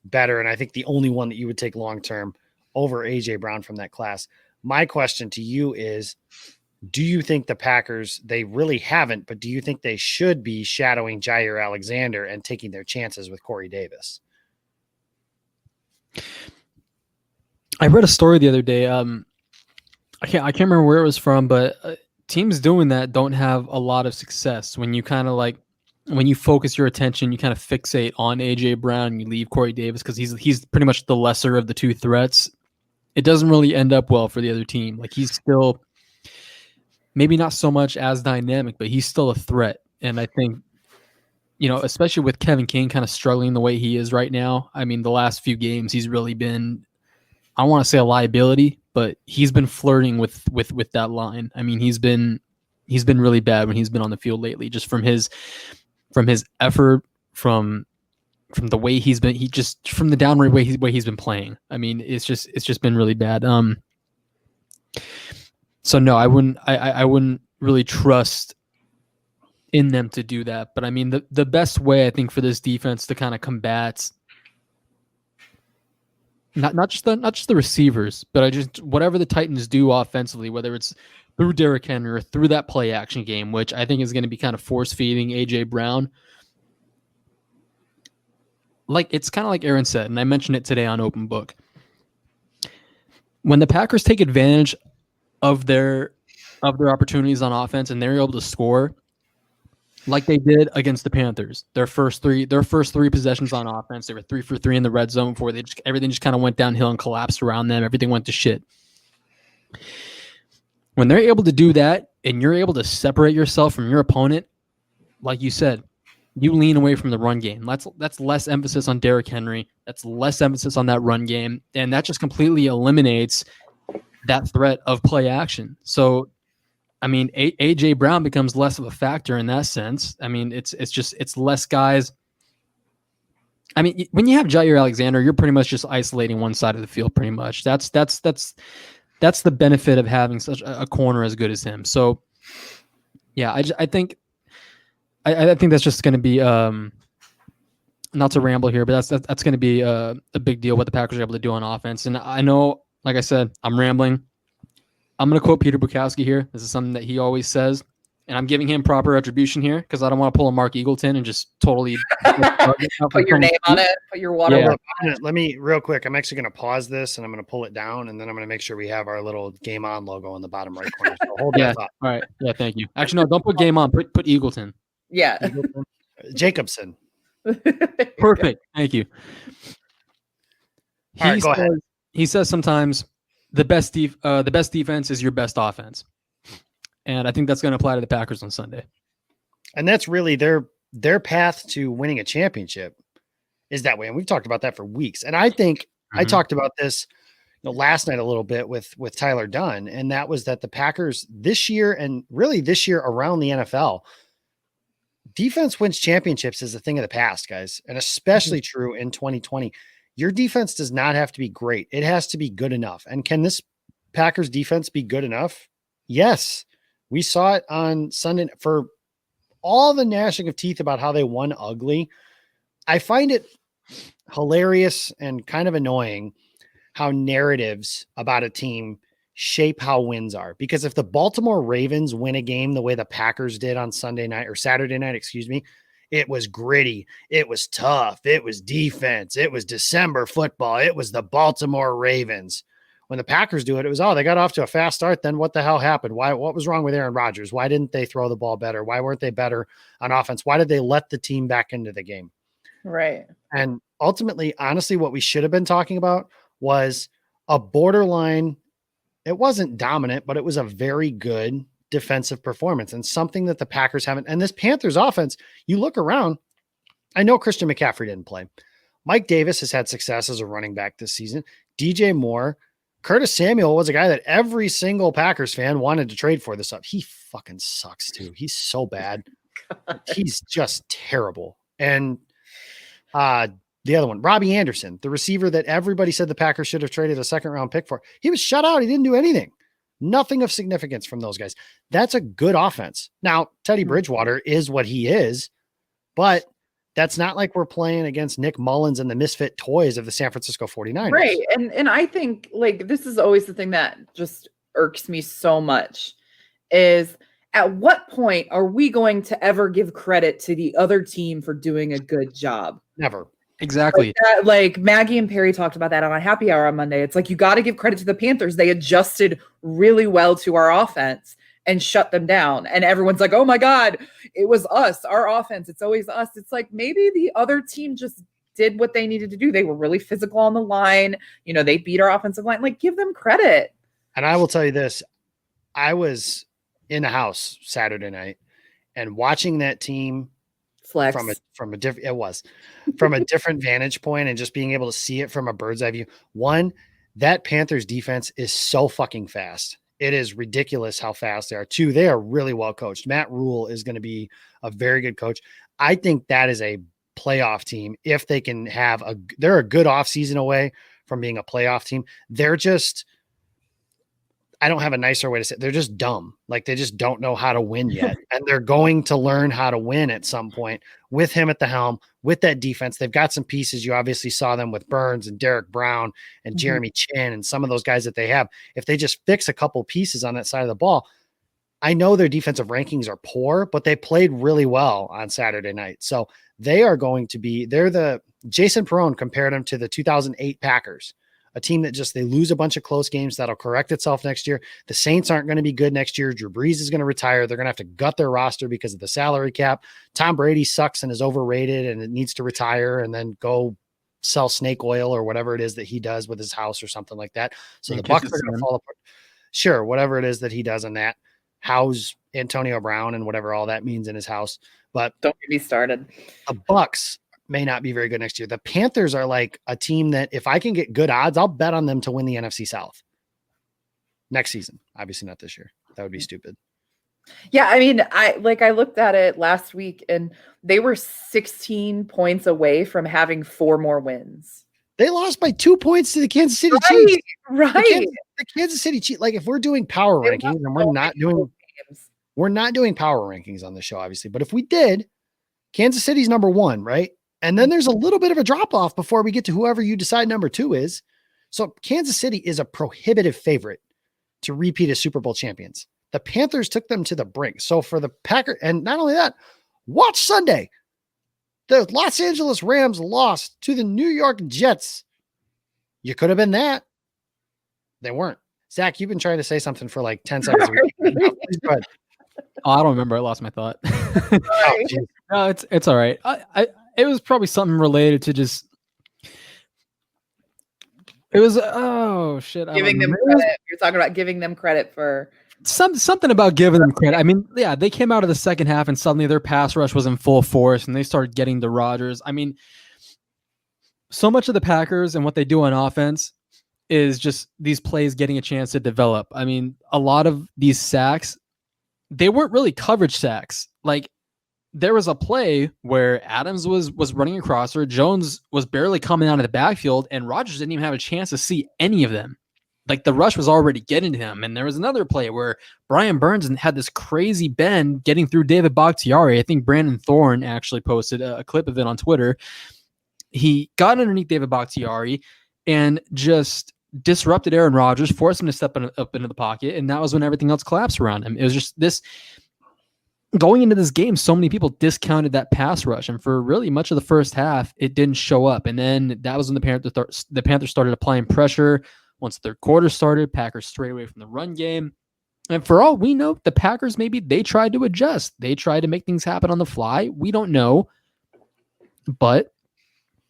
S1: better, and I think the only one that you would take long-term over A.J. Brown from that class. My question to you is, do you think the Packers, they really haven't, but do you think they should be shadowing Jair Alexander and taking their chances with Corey Davis?
S5: I read a story the other day. I can't remember where it was from, but teams doing that don't have a lot of success. When you kind of when you focus your attention, you kind of fixate on AJ Brown and you leave Corey Davis because he's pretty much the lesser of the two threats. It doesn't really end up well for the other team. Like, he's still maybe not so much as dynamic, but he's still a threat. And I think, especially with Kevin King kind of struggling the way he is right now. I mean, the last few games he's really been, I don't want to say a liability, but he's been flirting with that line. I mean, he's been really bad when he's been on the field lately, just from his effort, from the way from the downright way he's been playing. I mean, it's just been really bad. So no, I wouldn't really trust in them to do that. But I mean, the best way I think for this defense to kind of combat not just the receivers, but whatever the Titans do offensively, whether it's through Derrick Henry or through that play action game, which I think is going to be kind of force feeding AJ Brown. Like, it's kind of like Erin said, and I mentioned it today on Open Book. When the Packers take advantage of their opportunities on offense and they're able to score, like they did against the Panthers, their first three possessions on offense, they were 3 for 3 in the red zone before everything just kind of went downhill and collapsed around them. Everything went to shit. When they're able to do that and you're able to separate yourself from your opponent, like you said, you lean away from the run game. That's less emphasis on Derrick Henry. That's less emphasis on that run game, and that just completely eliminates that threat of play action. So, I mean, AJ Brown becomes less of a factor in that sense. I mean, it's less guys. I mean, when you have Jair Alexander, you're pretty much just isolating one side of the field. Pretty much, that's the benefit of having such a corner as good as him. So, yeah, I think that's just going to be not to ramble here, but that's going to be a big deal what the Packers are able to do on offense. And I know, like I said, I'm rambling. I'm going to quote Peter Bukowski here. This is something that he always says, and I'm giving him proper attribution here because I don't want to pull a Mark Eagleton and just totally
S6: put your name on it, put your water.
S1: Yeah. Let me real quick. I'm actually going to pause this and I'm going to pull it down, and then I'm going to make sure we have our little Game On logo in the bottom right corner. So hold that thought.
S5: All right. Yeah. Thank you. Actually, no, don't put Game On. Put Eagleton.
S6: Yeah.
S1: Jacobson.
S5: Perfect. Thank you.
S1: All right, go ahead.
S5: He says sometimes the best defense is your best offense. And I think that's going to apply to the Packers on Sunday.
S1: And that's really their path to winning a championship is that way. And we've talked about that for weeks. And I think I talked about this last night a little bit with Tyler Dunn. And that was that the Packers this year, and really this year around the NFL, defense wins championships is a thing of the past, guys. And especially true in 2020. Your defense does not have to be great. It has to be good enough. And can this Packers defense be good enough? Yes. We saw it on Sunday for all the gnashing of teeth about how they won ugly. I find it hilarious and kind of annoying how narratives about a team shape how wins are. Because if the Baltimore Ravens win a game the way the Packers did on Saturday night, it was gritty. It was tough. It was defense. It was December football. It was the Baltimore Ravens. When the Packers do it, it was, they got off to a fast start. Then what the hell happened? What was wrong with Aaron Rodgers? Why didn't they throw the ball better? Why weren't they better on offense? Why did they let the team back into the game?
S6: Right.
S1: And ultimately, honestly, what we should have been talking about was a borderline. It wasn't dominant, but it was a very good defensive performance and something that the Packers haven't. And this Panthers offense, you look around, I know Christian McCaffrey didn't play. Mike Davis has had success as a running back this season. DJ Moore, Curtis Samuel was a guy that every single Packers fan wanted to trade for this up. He fucking sucks too. He's so bad. He's just terrible. And the other one, Robbie Anderson, the receiver that everybody said the Packers should have traded a second round pick for. He was shut out. He didn't do anything. Nothing of significance from those guys. That's a good offense. Now, Teddy Bridgewater is what he is, but that's not like we're playing against Nick Mullins and the misfit toys of the San Francisco 49ers.
S6: Right. And I think this is always the thing that just irks me so much is at what point are we going to ever give credit to the other team for doing a good job?
S1: Never.
S5: Exactly.
S6: Like Maggie and Perry talked about that on a happy hour on Monday. It's like, you got to give credit to the Panthers. They adjusted really well to our offense and shut them down. And everyone's like, oh my God, it was us, our offense. It's always us. It's like, maybe the other team just did what they needed to do. They were really physical on the line. They beat our offensive line. Like, give them credit.
S1: And I will tell you this. I was in the house Saturday night and watching that team
S6: flex
S1: from a different vantage point and just being able to see it from a bird's eye view. One, that Panthers defense is so fucking fast. It is ridiculous how fast they are. Two, they are really well coached. Matt Rule is going to be a very good coach. I think that is a playoff team. If they can they're a good offseason away from being a playoff team. They're just, I don't have a nicer way to say it. They're just dumb. Like, they just don't know how to win yet. And they're going to learn how to win at some point with him at the helm, with that defense. They've got some pieces. You obviously saw them with Burns and Derek Brown and Jeremy Chin and some of those guys that they have. If they just fix a couple pieces on that side of the ball, I know their defensive rankings are poor, but they played really well on Saturday night. So they are going to be, Jason Perone compared them to the 2008 Packers. A team that they lose a bunch of close games. That'll correct itself next year. The Saints aren't going to be good next year. Drew Brees is going to retire. They're going to have to gut their roster because of the salary cap. Tom Brady sucks and is overrated and it needs to retire and then go sell snake oil or whatever it is that he does with his house or something like that. So the Bucs are going to fall apart. Sure, whatever it is that he does on that. How's Antonio Brown and whatever all that means in his house. But
S6: Don't get me started.
S1: the Bucks may not be very good next year. The Panthers are like a team that if I can get good odds, I'll bet on them to win the NFC South next season. Obviously not this year. That would be stupid.
S6: Yeah, I mean, I looked at it last week and they were 16 points away from having 4 more wins.
S1: They lost by 2 points to the Kansas City Chiefs.
S6: Right.
S1: The Kansas City Chiefs. Like if we're doing power
S6: They
S1: rankings, and
S6: games.
S1: we're not doing power rankings on the show, obviously. But if we did, Kansas City's number 1, right? And then there's a little bit of a drop off before we get to whoever you decide number 2 is. So Kansas City is a prohibitive favorite to repeat as Super Bowl champions. The Panthers took them to the brink. So for the Packers, and not only that, watch Sunday. The Los Angeles Rams lost to the New York Jets. You could have been that. They weren't. Zach, you've been trying to say something for like 10 seconds. Please go ahead.
S5: Oh, I don't remember. I lost my thought.
S1: Oh, geez.
S5: No, it's all right. It was probably something related to just. It was
S6: Giving them credit. You're talking about giving them credit for
S5: something about giving them credit. I mean, yeah, they came out of the second half and suddenly their pass rush was in full force and they started getting to Rodgers. I mean, so much of the Packers and what they do on offense is just these plays getting a chance to develop. I mean, a lot of these sacks, they weren't really coverage sacks. Like there was a play where Adams was running across her, Jones was barely coming out of the backfield, and Rodgers didn't even have a chance to see any of them. Like the rush was already getting to him. And there was another play where Brian Burns had this crazy bend getting through David Bakhtiari. I think Brandon Thorne actually posted a clip of it on Twitter. He got underneath David Bakhtiari and just disrupted Aaron Rodgers, forced him to step up into the pocket. And that was when everything else collapsed around him. It was just this going into this game. So many people discounted that pass rush. And for really much of the first half, it didn't show up. And then that was when the Panthers started applying pressure. Once the third quarter started, Packers strayed away from the run game. And for all we know, the Packers, maybe they tried to adjust. They tried to make things happen on the fly. We don't know. But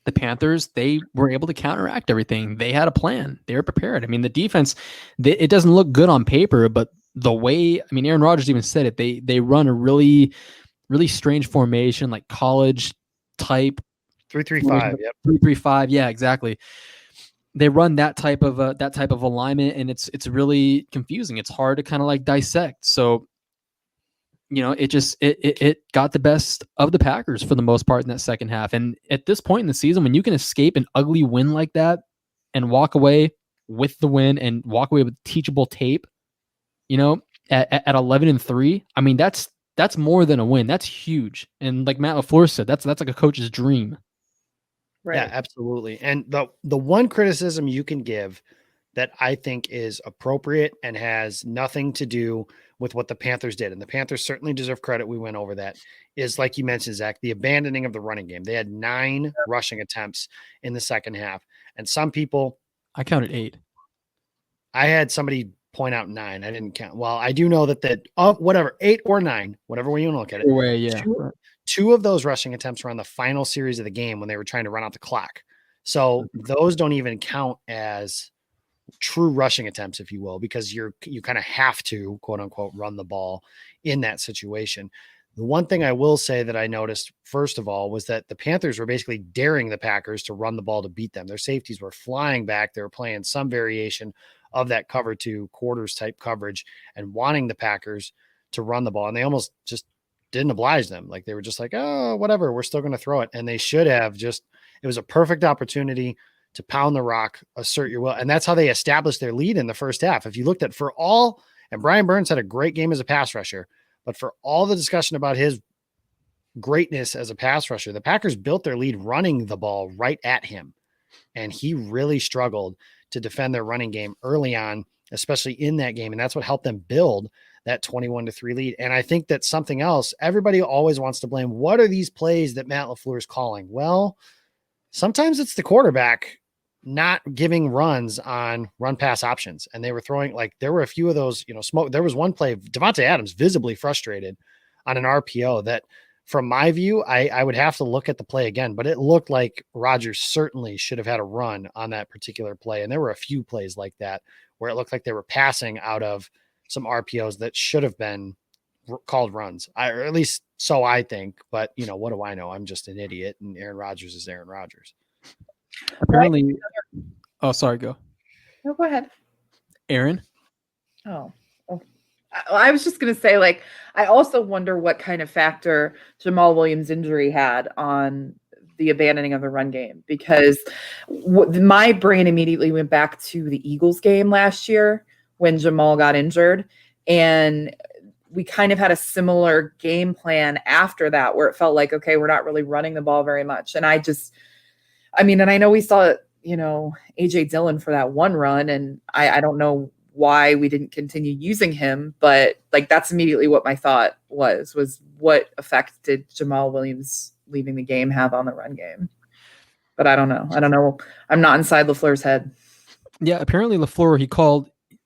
S5: the Panthers, they were able to counteract everything. They had a plan. They were prepared. I mean, the defense, it doesn't look good on paper, but the way, I mean, Aaron Rodgers even said it, they run a really, really strange formation, like college type.
S1: 3-3-5. Yep.
S5: 3-3-5. Yeah, exactly. They run that type of alignment, and it's really confusing. It's hard to kind of like dissect. So, you know, it got the best of the Packers for the most part in that second half. And at this point in the season, when you can escape an ugly win like that and walk away with the win and walk away with teachable tape, you know, at 11-3, I mean, that's more than a win. That's huge. And like Matt LaFleur said, that's like a coach's dream.
S6: right.
S1: Yeah, absolutely. And the one criticism you can give that I think is appropriate and has nothing to do with what the Panthers did, and the Panthers certainly deserve credit, we went over that, is like you mentioned, Zach, the abandoning of the running game. They had 9 rushing attempts in the second half. And some people...
S5: I counted 8.
S1: I had somebody point out 9. I didn't count. Well, I do know that whatever, 8 or 9, whatever way you want to look at it.
S5: Way, yeah.
S1: Two of those rushing attempts were on the final series of the game when they were trying to run out the clock. So those don't even count as true rushing attempts, if you will, because you kind of have to, quote unquote, run the ball in that situation. The one thing I will say that I noticed, first of all, was that the Panthers were basically daring the Packers to run the ball to beat them. Their safeties were flying back. They were playing some variation of that cover 2 quarters type coverage and wanting the Packers to run the ball. And they almost just didn't oblige them. Like they were just like, oh, whatever, we're still going to throw it. And they should have it was a perfect opportunity to pound the rock, assert your will. And that's how they established their lead in the first half. If you looked at and Brian Burns had a great game as a pass rusher, but for all the discussion about his greatness as a pass rusher, the Packers built their lead running the ball right at him. And he really struggled to defend their running game early on, especially in that game. And that's what helped them build that 21-3 lead. And I think that's something else. Everybody always wants to blame. What are these plays that Matt LaFleur is calling? Well, sometimes it's the quarterback not giving runs on run pass options. And they were throwing, like, there were a few of those, there was one play, Devontae Adams visibly frustrated on an RPO that, from my view, I would have to look at the play again, but it looked like Rodgers certainly should have had a run on that particular play. And there were a few plays like that where it looked like they were passing out of some RPOs that should have been called runs. Or at least so I think. But what do I know? I'm just an idiot, and Aaron Rodgers is Aaron Rodgers.
S5: Apparently, oh, sorry, go.
S6: No, go ahead.
S5: Aaron?
S6: Oh. I was just going to say, like, I also wonder what kind of factor Jamal Williams' injury had on the abandoning of the run game, because my brain immediately went back to the Eagles game last year when Jamal got injured. And we kind of had a similar game plan after that, where it felt like, okay, we're not really running the ball very much. And and I know we saw, AJ Dillon for that one run, and I don't know why we didn't continue using him, but like, that's immediately what my thought was what effect did Jamal Williams leaving the game have on the run game? But I don't know. I'm not inside LaFleur's head.
S5: Yeah, apparently LaFleur,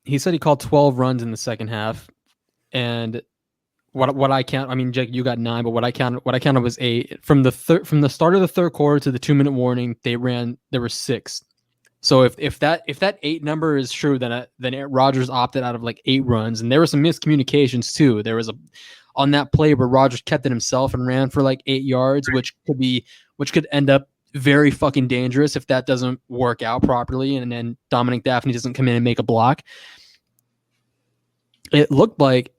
S5: he said he called 12 runs in the second half. And what I count, I mean, Jake, you got 9, but what I counted was 8. From the start of the third quarter to the 2-minute warning, there were 6. So if that 8 number is true, then Rodgers opted out of like 8 runs, and there were some miscommunications too. There was on that play where Rodgers kept it himself and ran for like 8 yards, which could end up very fucking dangerous if that doesn't work out properly, and then Dominic Daphne doesn't come in and make a block. It looked like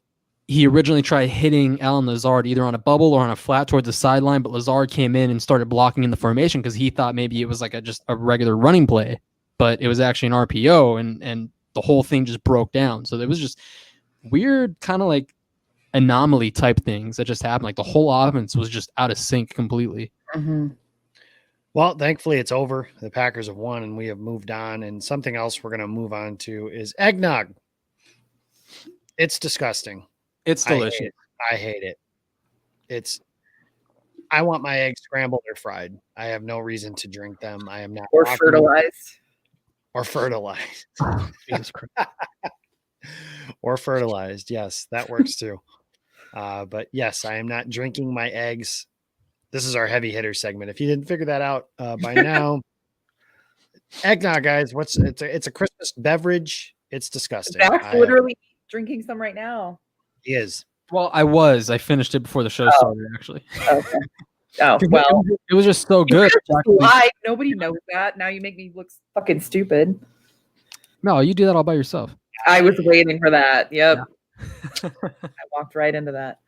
S5: he originally tried hitting Alan Lazard either on a bubble or on a flat towards the sideline, but Lazard came in and started blocking in the formation because he thought maybe it was like just a regular running play, but it was actually an RPO, and the whole thing just broke down. So there was just weird kind of like anomaly type things that just happened. Like the whole offense was just out of sync completely.
S6: Mm-hmm.
S1: Well, thankfully it's over. The Packers have won and we have moved on. And something else we're going to move on to is eggnog. It's disgusting.
S5: It's delicious.
S1: I hate it. I want my eggs scrambled or fried. I have no reason to drink them. I am not.
S6: Or fertilized.
S1: Or fertilized. Or fertilized. Yes, that works too. But yes, I am not drinking my eggs. This is our heavy hitter segment. If you didn't figure that out by now, eggnog, guys. It's a Christmas beverage. It's disgusting.
S6: Zach's literally drinking some right now.
S1: He is.
S5: Well, I finished it before the show started, actually.
S6: Okay. Oh, well.
S5: It was just so good.
S6: Lied. Nobody knows that. Now you make me look fucking stupid.
S5: No, you do that all by yourself.
S6: I was waiting for that. Yep. Yeah. I walked right into that.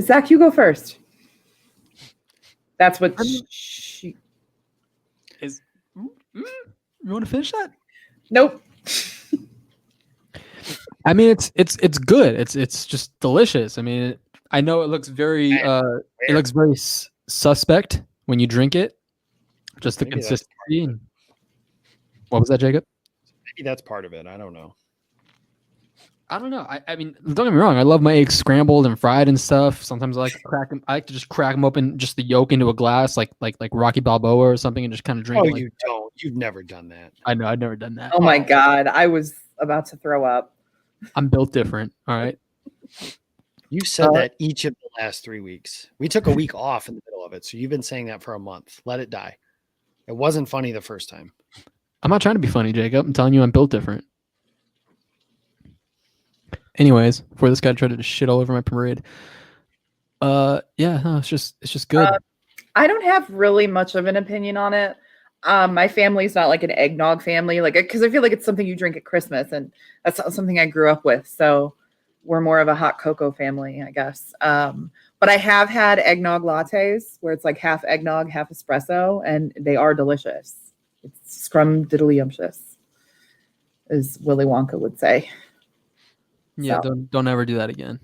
S6: Zach, you go first. That's what she
S5: is. You want to finish that?
S6: Nope.
S5: I mean, it's good. It's just delicious. I mean, I know it looks very suspect when you drink it. Just the consistency. What was that, Jacob?
S1: Maybe that's part of it. I don't know.
S5: I mean, don't get me wrong. I love my eggs scrambled and fried and stuff. Sometimes I like to crack them. I like to just crack them open, just the yolk into a glass, like Rocky Balboa or something, and just kind of drink.
S1: Oh, you don't. You've never done that.
S5: I know. I've never done that.
S6: Oh my God, I was about to throw up.
S5: I'm built different. All right.
S1: You said that each of the last 3 weeks. We took a week off in the middle of it, so you've been saying that for a month. Let it die. It wasn't funny the first time.
S5: I'm not trying to be funny, Jacob. I'm telling you, I'm built different. Anyways, before this guy tried to just shit all over my parade. Yeah, no, it's just good.
S6: I don't have really much of an opinion on it. My family's not like an eggnog family, like, because I feel like it's something you drink at Christmas, and that's not something I grew up with. So we're more of a hot cocoa family, I guess. But I have had eggnog lattes where it's like half eggnog, half espresso, and they are delicious. It's scrumdiddlyumptious, as Willy Wonka would say.
S5: Yeah, so, don't ever do that again.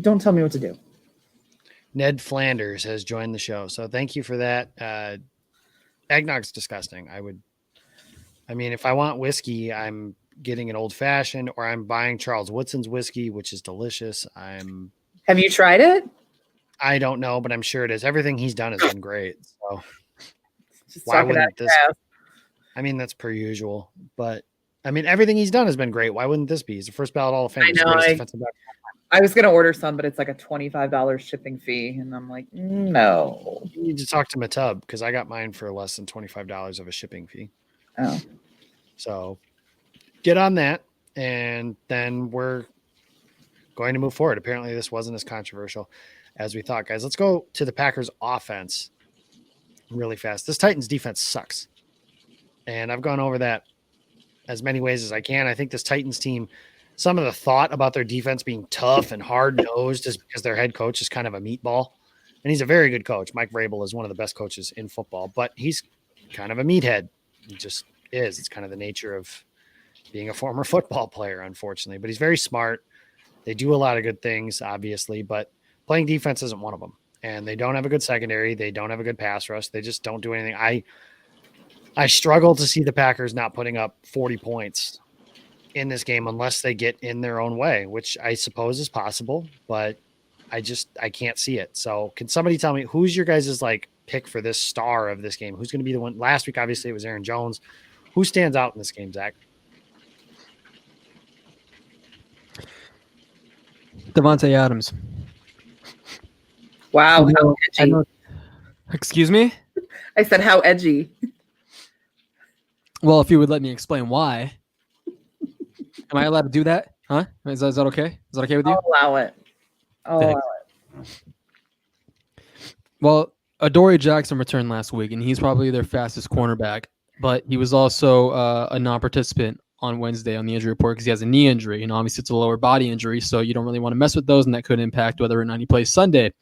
S6: Don't tell me what to do.
S1: Ned Flanders has joined the show, so thank you for that. Eggnog's disgusting. I mean, if I want whiskey, I'm getting an old fashioned, or I'm buying Charles Woodson's whiskey, which is delicious.
S6: Have you tried it?
S1: I don't know, but I'm sure it is. Everything he's done has been great. So
S6: just
S1: why wouldn't this? I mean, that's per usual, but I mean, everything he's done has been great. Why wouldn't this be? He's the first ballot Hall of Fame.
S6: I know. I was going to order some, but it's like a $25 shipping fee. And I'm like, no.
S1: You need to talk to Matub, because I got mine for less than $25 of a shipping fee.
S6: Oh.
S1: So get on that. And then we're going to move forward. Apparently this wasn't as controversial as we thought, guys. Let's go to the Packers offense really fast. This Titans defense sucks. And I've gone over that as many ways as I can. I think this Titans team, some of the thought about their defense being tough and hard-nosed is because their head coach is kind of a meatball. And he's a very good coach. Mike Vrabel is one of the best coaches in football, but he's kind of a meathead. He just is. It's kind of the nature of being a former football player, unfortunately. But he's very smart. They do a lot of good things, obviously, but playing defense isn't one of them. And they don't have a good secondary. They don't have a good pass rush. They just don't do anything. I struggle to see the Packers not putting up 40 points in this game unless they get in their own way, which I suppose is possible, but I can't see it. So can somebody tell me who's your guys' pick for this star of this game? Who's going to be the one? Last week, obviously, it was Aaron Jones. Who stands out in this game, Zach?
S5: Davante Adams.
S6: Wow, how edgy.
S5: Excuse me?
S6: I said how edgy.
S5: Well, if you would let me explain why. Am I allowed to do that? Huh? Is that okay? Is that okay with you?
S6: I'll allow it.
S5: Well, Adoree Jackson returned last week, and he's probably their fastest cornerback, but he was also a non-participant on Wednesday on the injury report because he has a knee injury. Obviously it's a lower body injury, so you don't really want to mess with those, and that could impact whether or not he plays Sunday.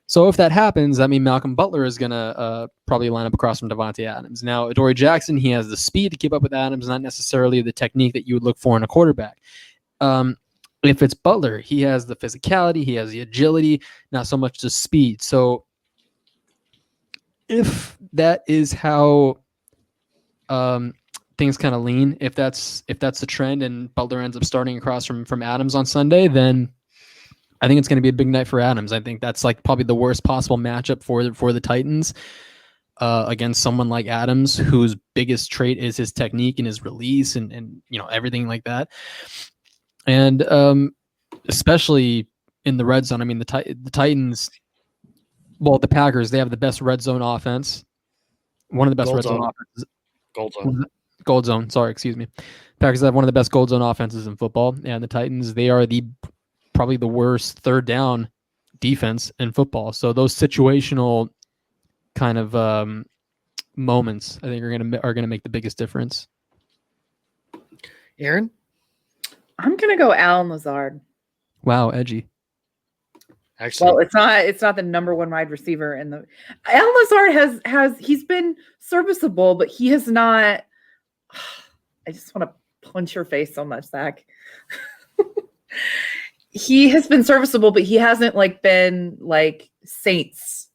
S5: So if that happens, that means Malcolm Butler is going to probably line up across from Davante Adams. Now, Adoree Jackson, he has the speed to keep up with Adams, not necessarily the technique that you would look for in a quarterback. If it's Butler, he has the physicality, he has the agility, not so much the speed. So if that is how things kind of lean, if that's the trend and Butler ends up starting across from Adams on Sunday, then I think it's going to be a big night for Adams. I think that's probably the worst possible matchup for the Titans against someone like Adams, whose biggest trait is his technique and his release and everything like that. And especially in the red zone, I mean the Titans, well, the Packers, they have the best red zone offense, one of the best red zone offenses. Gold zone. Sorry, excuse me. Packers have one of the best gold zone offenses in football, and the Titans, they are probably the worst third down defense in football. So those situational kind of moments, I think, are gonna make the biggest difference.
S1: Erin?
S6: I'm gonna go Alan Lazard.
S5: Wow, edgy.
S1: Actually,
S6: well, it's not the number one wide receiver in the. Alan Lazard he's been serviceable, but he has not. I just want to punch your face so much, Zach. He has been serviceable, but he hasn't been Saints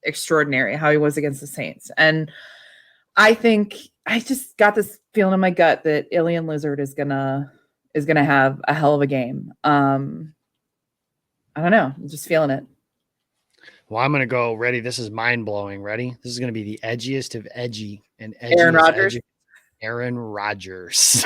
S6: extraordinary, how he was against the Saints. And I think I just got this feeling in my gut that Alien Lizard is gonna have a hell of a game. I don't know. I'm just feeling it.
S1: Well, I'm going to go ready. This is mind blowing. Ready? This is going to be the edgiest of edgy and edgy.
S6: Aaron Rodgers.
S1: Edgy. Aaron Rodgers.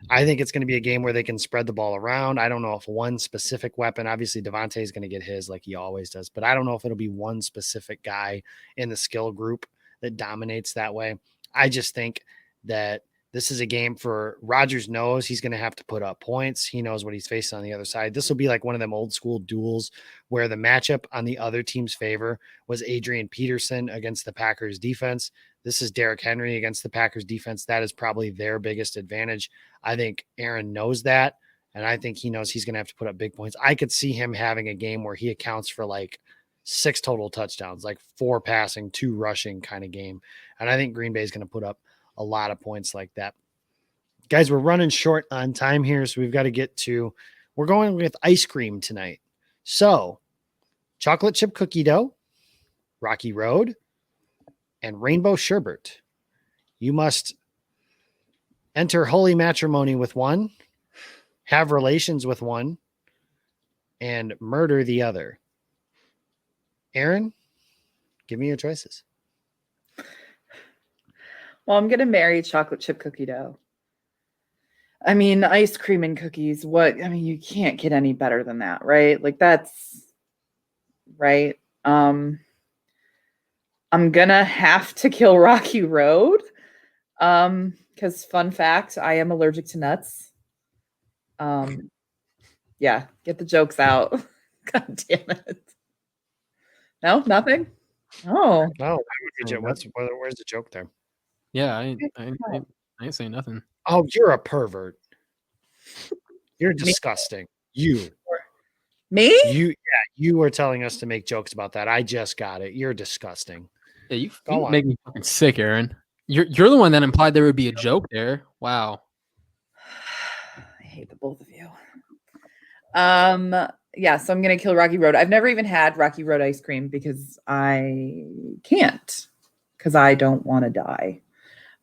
S1: I think it's going to be a game where they can spread the ball around. I don't know if one specific weapon, obviously Davante is going to get his like he always does, but I don't know if it'll be one specific guy in the skill group that dominates that way. I just think that this is a game for Rodgers knows he's going to have to put up points. He knows what he's facing on the other side. This will be like one of them old school duels where the matchup on the other team's favor was Adrian Peterson against the Packers defense. This is Derrick Henry against the Packers defense. That is probably their biggest advantage. I think Aaron knows that, and I think he knows he's going to have to put up big points. I could see him having a game where he accounts for 6 total touchdowns, 4 passing, 2 rushing kind of game. And I think Green Bay is going to put up a lot of points like that. Guys, we're running short on time here, so we've got to get to – we're going with ice cream tonight. So, chocolate chip cookie dough, Rocky Road, and rainbow sherbet. You must enter holy matrimony with one, have relations with one, and murder the other. Erin, give me your choices.
S6: Well, I'm going to marry chocolate chip cookie dough. I mean, ice cream and cookies. You can't get any better than that, right? That's right. I'm going to have to kill Rocky Road. Because fun fact, I am allergic to nuts. Yeah, Yeah, get the jokes out. God damn it. No, nothing. Oh,
S1: No, where's the joke there?
S5: Yeah, I ain't saying nothing.
S1: Oh, you're a pervert. You're disgusting. You
S6: me?
S1: you were telling us to make jokes about that. I just got it. You're disgusting.
S5: Yeah, you
S1: Go on.
S5: make me fucking sick, Aaron. You're the one that implied there would be a joke there. Wow.
S6: I hate the both of you. Yeah, so I'm gonna kill Rocky Road. I've never even had Rocky Road ice cream because I can't, because I don't want to die.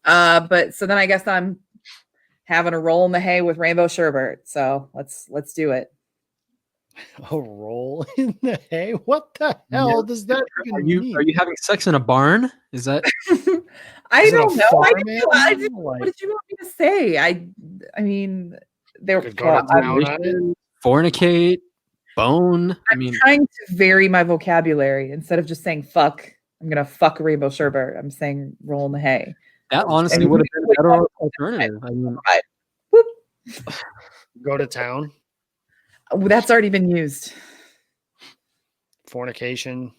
S6: But so then I guess I'm having a roll in the hay with rainbow sherbet. So let's do it.
S1: A roll in the hay? What the hell does that even mean?
S5: Are you having sex in a barn? Is that
S6: I
S1: Is it a
S6: don't know.
S1: farm
S6: What
S1: animal?
S6: did you want me to say? I mean, they're
S1: Could go to town on it?
S5: fornicate, bone? I mean,
S6: trying to vary my vocabulary. Instead of just saying fuck, I'm gonna fuck rainbow sherbet. I'm saying roll in the hay.
S5: that honestly would have been a better alternative. I mean,
S1: Go to town?
S6: That's already been used.
S1: Fornication.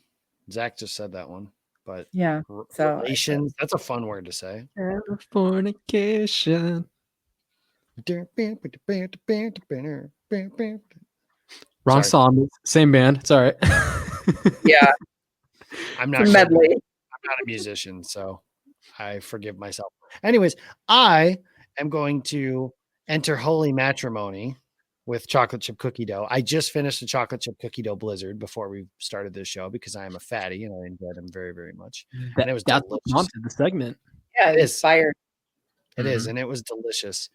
S1: Zach just said that one. But
S6: Yeah. So
S1: relations, that's a fun word to say.
S5: fornication. Wrong song. Same band. It's all right.
S6: yeah,
S1: I'm
S6: it's
S1: not
S6: a medley.
S1: I'm not a musician, so I forgive myself. Anyways, I am going to enter holy matrimony with chocolate chip cookie dough. I just finished a chocolate chip cookie dough blizzard before we started this show because I am a fatty and I enjoy them very, very much. And it was
S5: That's
S1: delicious.
S5: what prompted the segment.
S6: Yeah,
S1: It
S6: it's
S1: is.
S6: fire.
S1: It is, and it was delicious.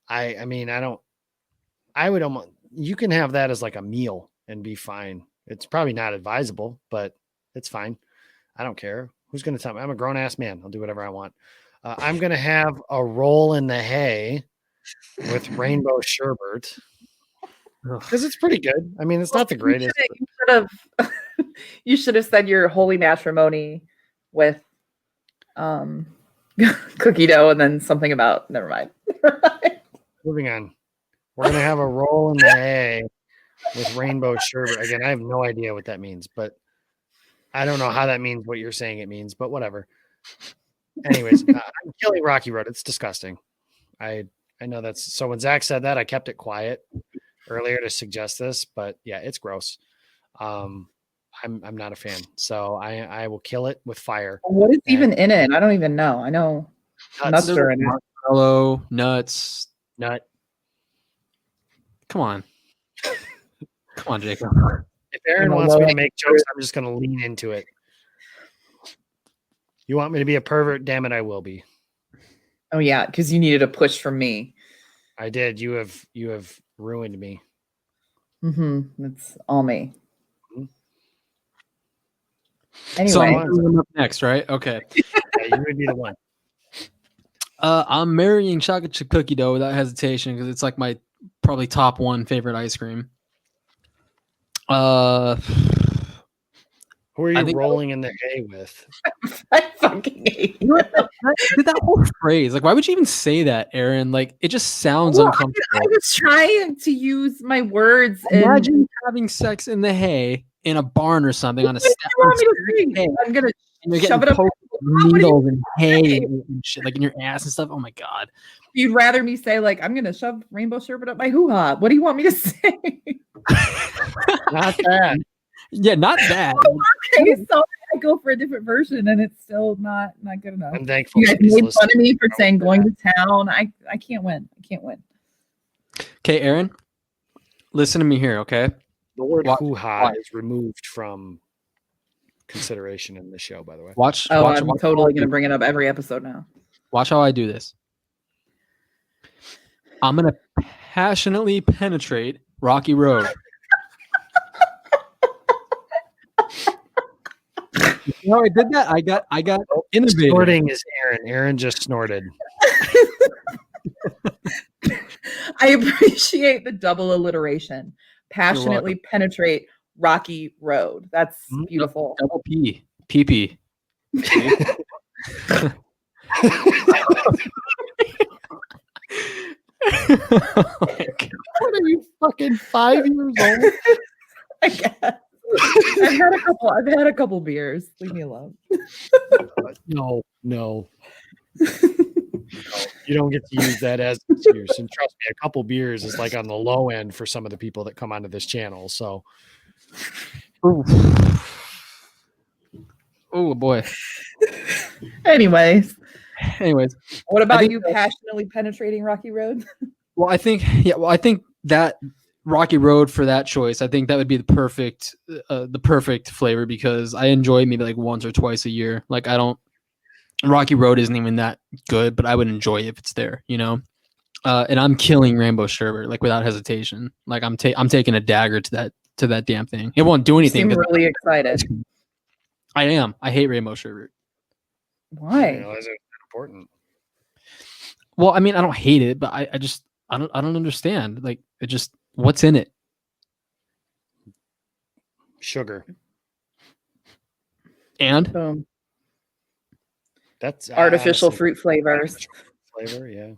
S1: I mean, I would almost, you can have that as like a meal and be fine. It's probably not advisable, but it's fine. I don't care. Who's going to tell me? I'm a grown ass man. I'll do whatever I want. I'm going to have a roll in the hay with rainbow sherbet because it's pretty good. I mean, it's not the greatest.
S6: You should have said your holy matrimony with cookie dough and then something about never mind.
S1: Moving on. We're going to have a roll in the hay with rainbow sherbet. Again, I have no idea what that means, but I don't know how that means what you're saying it means, but whatever. Anyways, I'm killing Rocky Road. It's disgusting. I know that's so when Zach said that, I kept it quiet earlier to suggest this, but yeah, it's gross. I'm not a fan. So I will kill it with fire.
S6: What is even in it? I don't even know. I know nuts are in it.
S5: Marshmallow, nuts,
S1: Nut.
S5: Come on. Come on, Jacob.
S1: If Erin wants me to make jokes, I'm just going to lean into it. You want me to be a pervert? Damn it, I will be.
S6: Oh yeah, because you needed a push from me.
S1: I did. You have ruined me.
S6: It's all me. Anyway,
S5: So I'm up next, right? Okay.
S1: Yeah, you would be the one.
S5: I'm marrying chocolate chip cookie dough without hesitation because it's like my probably top one favorite ice cream.
S1: Who are you
S5: think
S1: rolling in the hay with?
S6: I fucking hate you.
S5: That whole phrase, like, why would you even say that, Erin? Like, it just sounds uncomfortable.
S6: I was trying to use my words.
S5: Imagine having sex in the hay in a barn or something on a step.
S6: I'm gonna
S5: you're
S6: shove
S5: getting
S6: it up.
S5: needles and hay and shit, like in your ass and stuff. Oh my god!
S6: You'd rather me say like I'm gonna shove rainbow sherbet up my hoo-ha. What do you want me to say?
S1: Not that.
S5: Yeah, not that.
S6: Okay, so I go for a different version, and it's still not good enough.
S1: I'm thankful.
S6: You guys made fun of me for saying going to town. I can't win. I can't win.
S5: Okay, Erin, listen to me here. Okay,
S1: The word hoo-ha is removed from consideration in the show, by the way.
S6: I'm totally going to bring it up every episode now.
S5: Watch how I do this. I'm going to passionately penetrate Rocky Road. You know, I did that. I got innovative.
S1: Snorting is Erin. Erin just snorted.
S6: I appreciate the double alliteration. Passionately penetrate Rocky Road. That's beautiful.
S5: Double P. PP. Oh my God.
S1: What are you, fucking 5 years old?
S6: I guess. I've had a couple beers. Leave me alone.
S1: No. You don't get to use that as an excuse. And trust me, a couple beers is like on the low end for some of the people that come onto this channel. So,
S5: Oh boy.
S6: Anyways, what about you passionately penetrating Rocky Road?
S5: Well, I think that Rocky Road for that choice, I think that would be the perfect flavor because I enjoy maybe like once or twice a year. Like Rocky Road isn't even that good, but I would enjoy it if it's there, you know. And I'm killing Rainbow Sherbet like without hesitation. Like I'm taking a dagger to that damn thing. It won't do anything.
S6: I'm really excited.
S5: I am. I hate Rainbow Sherbet.
S6: Why?
S1: Is it important?
S5: Well, I mean, I don't hate it, but I don't understand. Like, it just what's in it?
S1: Sugar.
S5: And
S6: Boom.
S1: That's
S6: Artificial fruit flavors.
S1: Flavor, yeah.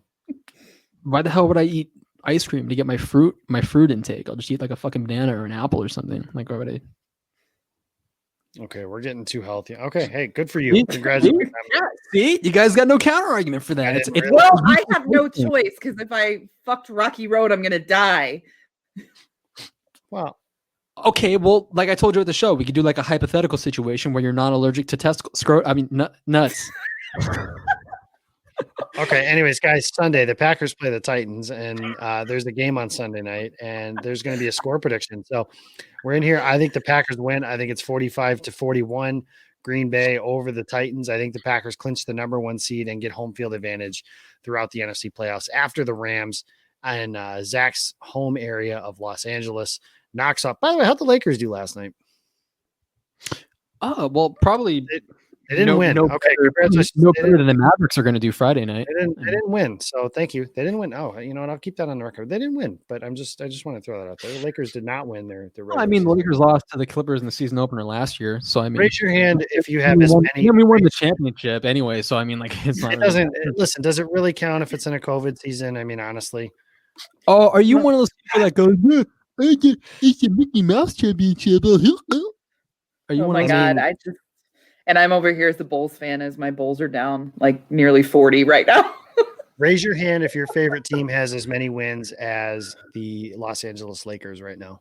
S5: why the hell would I eat ice cream to get my fruit intake? I'll just eat like a fucking banana or an apple or something. Like, why would I?
S1: Okay, we're getting too healthy. Okay, hey, good for you. Congratulations.
S5: See, you guys got no counter argument for that.
S6: Well, I have no choice because if I fucked Rocky Road, I'm gonna die.
S1: Well,
S5: okay. Well, like I told you at the show, we could do like a hypothetical situation where you're not allergic to nuts.
S1: okay, anyways, guys, Sunday, the Packers play the Titans, and there's a game on Sunday night, and there's going to be a score prediction. So we're in here. I think the Packers win. I think it's 45-41. Green Bay over the Titans. I think the Packers clinch the number 1 seed and get home field advantage throughout the NFC playoffs after the Rams and Zach's home area of Los Angeles knocks off. By the way, how'd the Lakers do last night?
S5: Oh, well, probably
S1: they didn't win. Okay, congratulations.
S5: No better than the Mavericks are going to do Friday night.
S1: They didn't win. So thank you. They didn't win. Oh, you know what? I'll keep that on the record. They didn't win, but I just want to throw that out there. The Lakers did not win their
S5: well, I mean, the Lakers lost to the Clippers in the season opener last year. So I mean,
S1: raise your hand if you have as many.
S5: We won the championship anyway. So I mean, like, it's not.
S1: It doesn't. Listen, does it really count if it's in a COVID season? I mean, honestly.
S5: Oh, are you one of those people that goes, it's a Mickey Mouse championship? Are you?
S6: Oh my God! And I'm over here as the Bulls fan, as my Bulls are down like nearly 40 right now.
S1: Raise your hand if your favorite team has as many wins as the Los Angeles Lakers right now.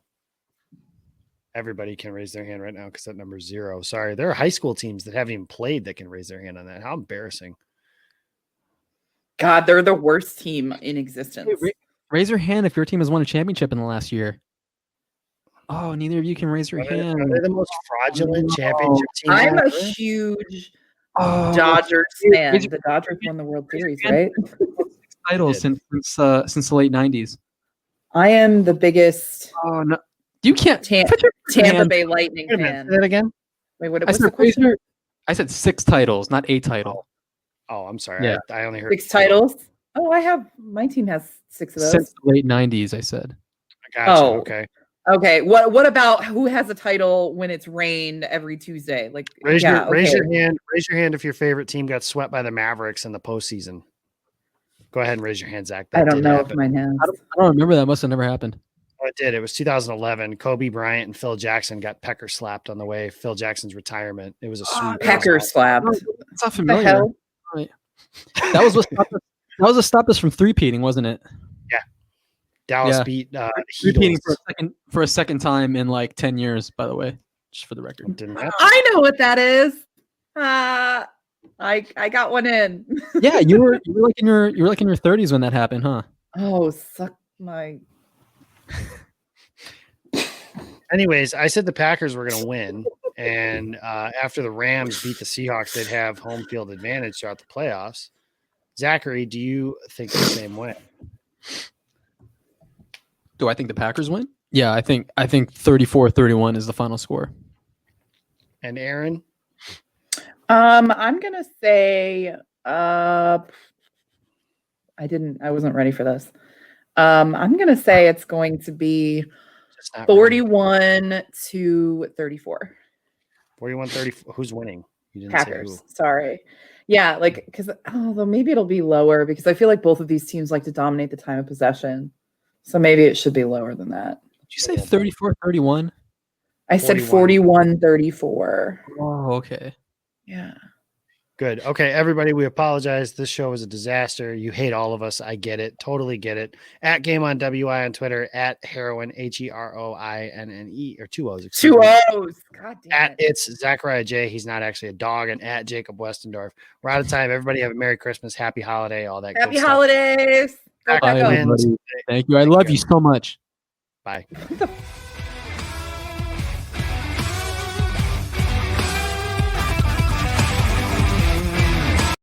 S1: Everybody can raise their hand right now because that number's 0. Sorry, there are high school teams that haven't even played that can raise their hand on that. How embarrassing.
S6: God, they're the worst team in existence.
S5: Raise your hand if your team has won a championship in the last year. Oh, neither of you can raise your hand.
S1: Are they the most fraudulent championship team?
S6: I'm a huge Dodgers fan. The Dodgers won the World Series, right?
S5: 6 titles since the late 90s.
S6: I am the biggest.
S5: Oh no, you can't.
S6: Tampa Bay Lightning fan.
S1: Say that again.
S6: Wait, what's the question?
S5: I said 6 titles, not a title.
S1: Oh, I'm sorry.
S5: Yeah.
S1: I only heard
S6: 6 titles. Oh, my team has 6 of those.
S5: Since the late 90s, I said.
S1: I gotcha. Oh, okay.
S6: Okay. What about who has a title when it's rained every Tuesday? Like,
S1: raise your hand. Raise your hand if your favorite team got swept by the Mavericks in the postseason. Go ahead and raise your hand, Zach.
S6: I don't know if mine has.
S5: I don't remember. That must have never happened.
S1: Oh, it did. It was 2011. Kobe Bryant and Phil Jackson got pecker slapped on the way Phil Jackson's retirement. It was a sweep.
S6: Pecker slapped.
S5: It's not familiar. Right. That was what stopped us from three-peating, wasn't it?
S1: Yeah. Dallas beat
S5: three-peating for a second time in like 10 years, by the way, just for the record.
S6: I know what that is. I got one in.
S5: Yeah, you were like in your 30s when that happened, huh?
S6: Oh, suck my.
S1: Anyways, I said the Packers were going to win, and after the Rams beat the Seahawks, they'd have home field advantage throughout the playoffs. Zachary, do you think the same way?
S5: Do I think the Packers win? Yeah, I think 34-31 is the final score.
S1: And Erin?
S6: I'm gonna say I wasn't ready for this. I'm gonna say it's going to be 41-34.
S1: 41-34. Who's winning? You didn't
S6: Packers.
S1: say who.
S6: Sorry. Yeah, like because although maybe it'll be lower because I feel like both of these teams like to dominate the time of possession. So maybe it should be lower than that.
S5: Did you say 34-31?
S6: I said
S1: 41.
S6: 41-34.
S5: Oh, okay.
S6: Yeah.
S1: Good. Okay, everybody, we apologize. This show was a disaster. You hate all of us. I get it. Totally get it. At Game on WI on Twitter, at Heroin, HEROINNE, or 2 O's. excuse
S6: Two
S1: me.
S6: O's. God damn
S1: At
S6: it.
S1: it's Zachariah J. He's not actually a dog. And at Jacob Westendorf. We're out of time. Everybody have a Merry Christmas, Happy Holiday, all that
S6: Happy
S1: good stuff.
S6: holidays. Go
S1: Bye,
S6: Pack Go.
S5: everybody. Thank you. I
S1: Thank
S5: love
S1: you.
S5: you so much.
S1: Bye.
S6: What the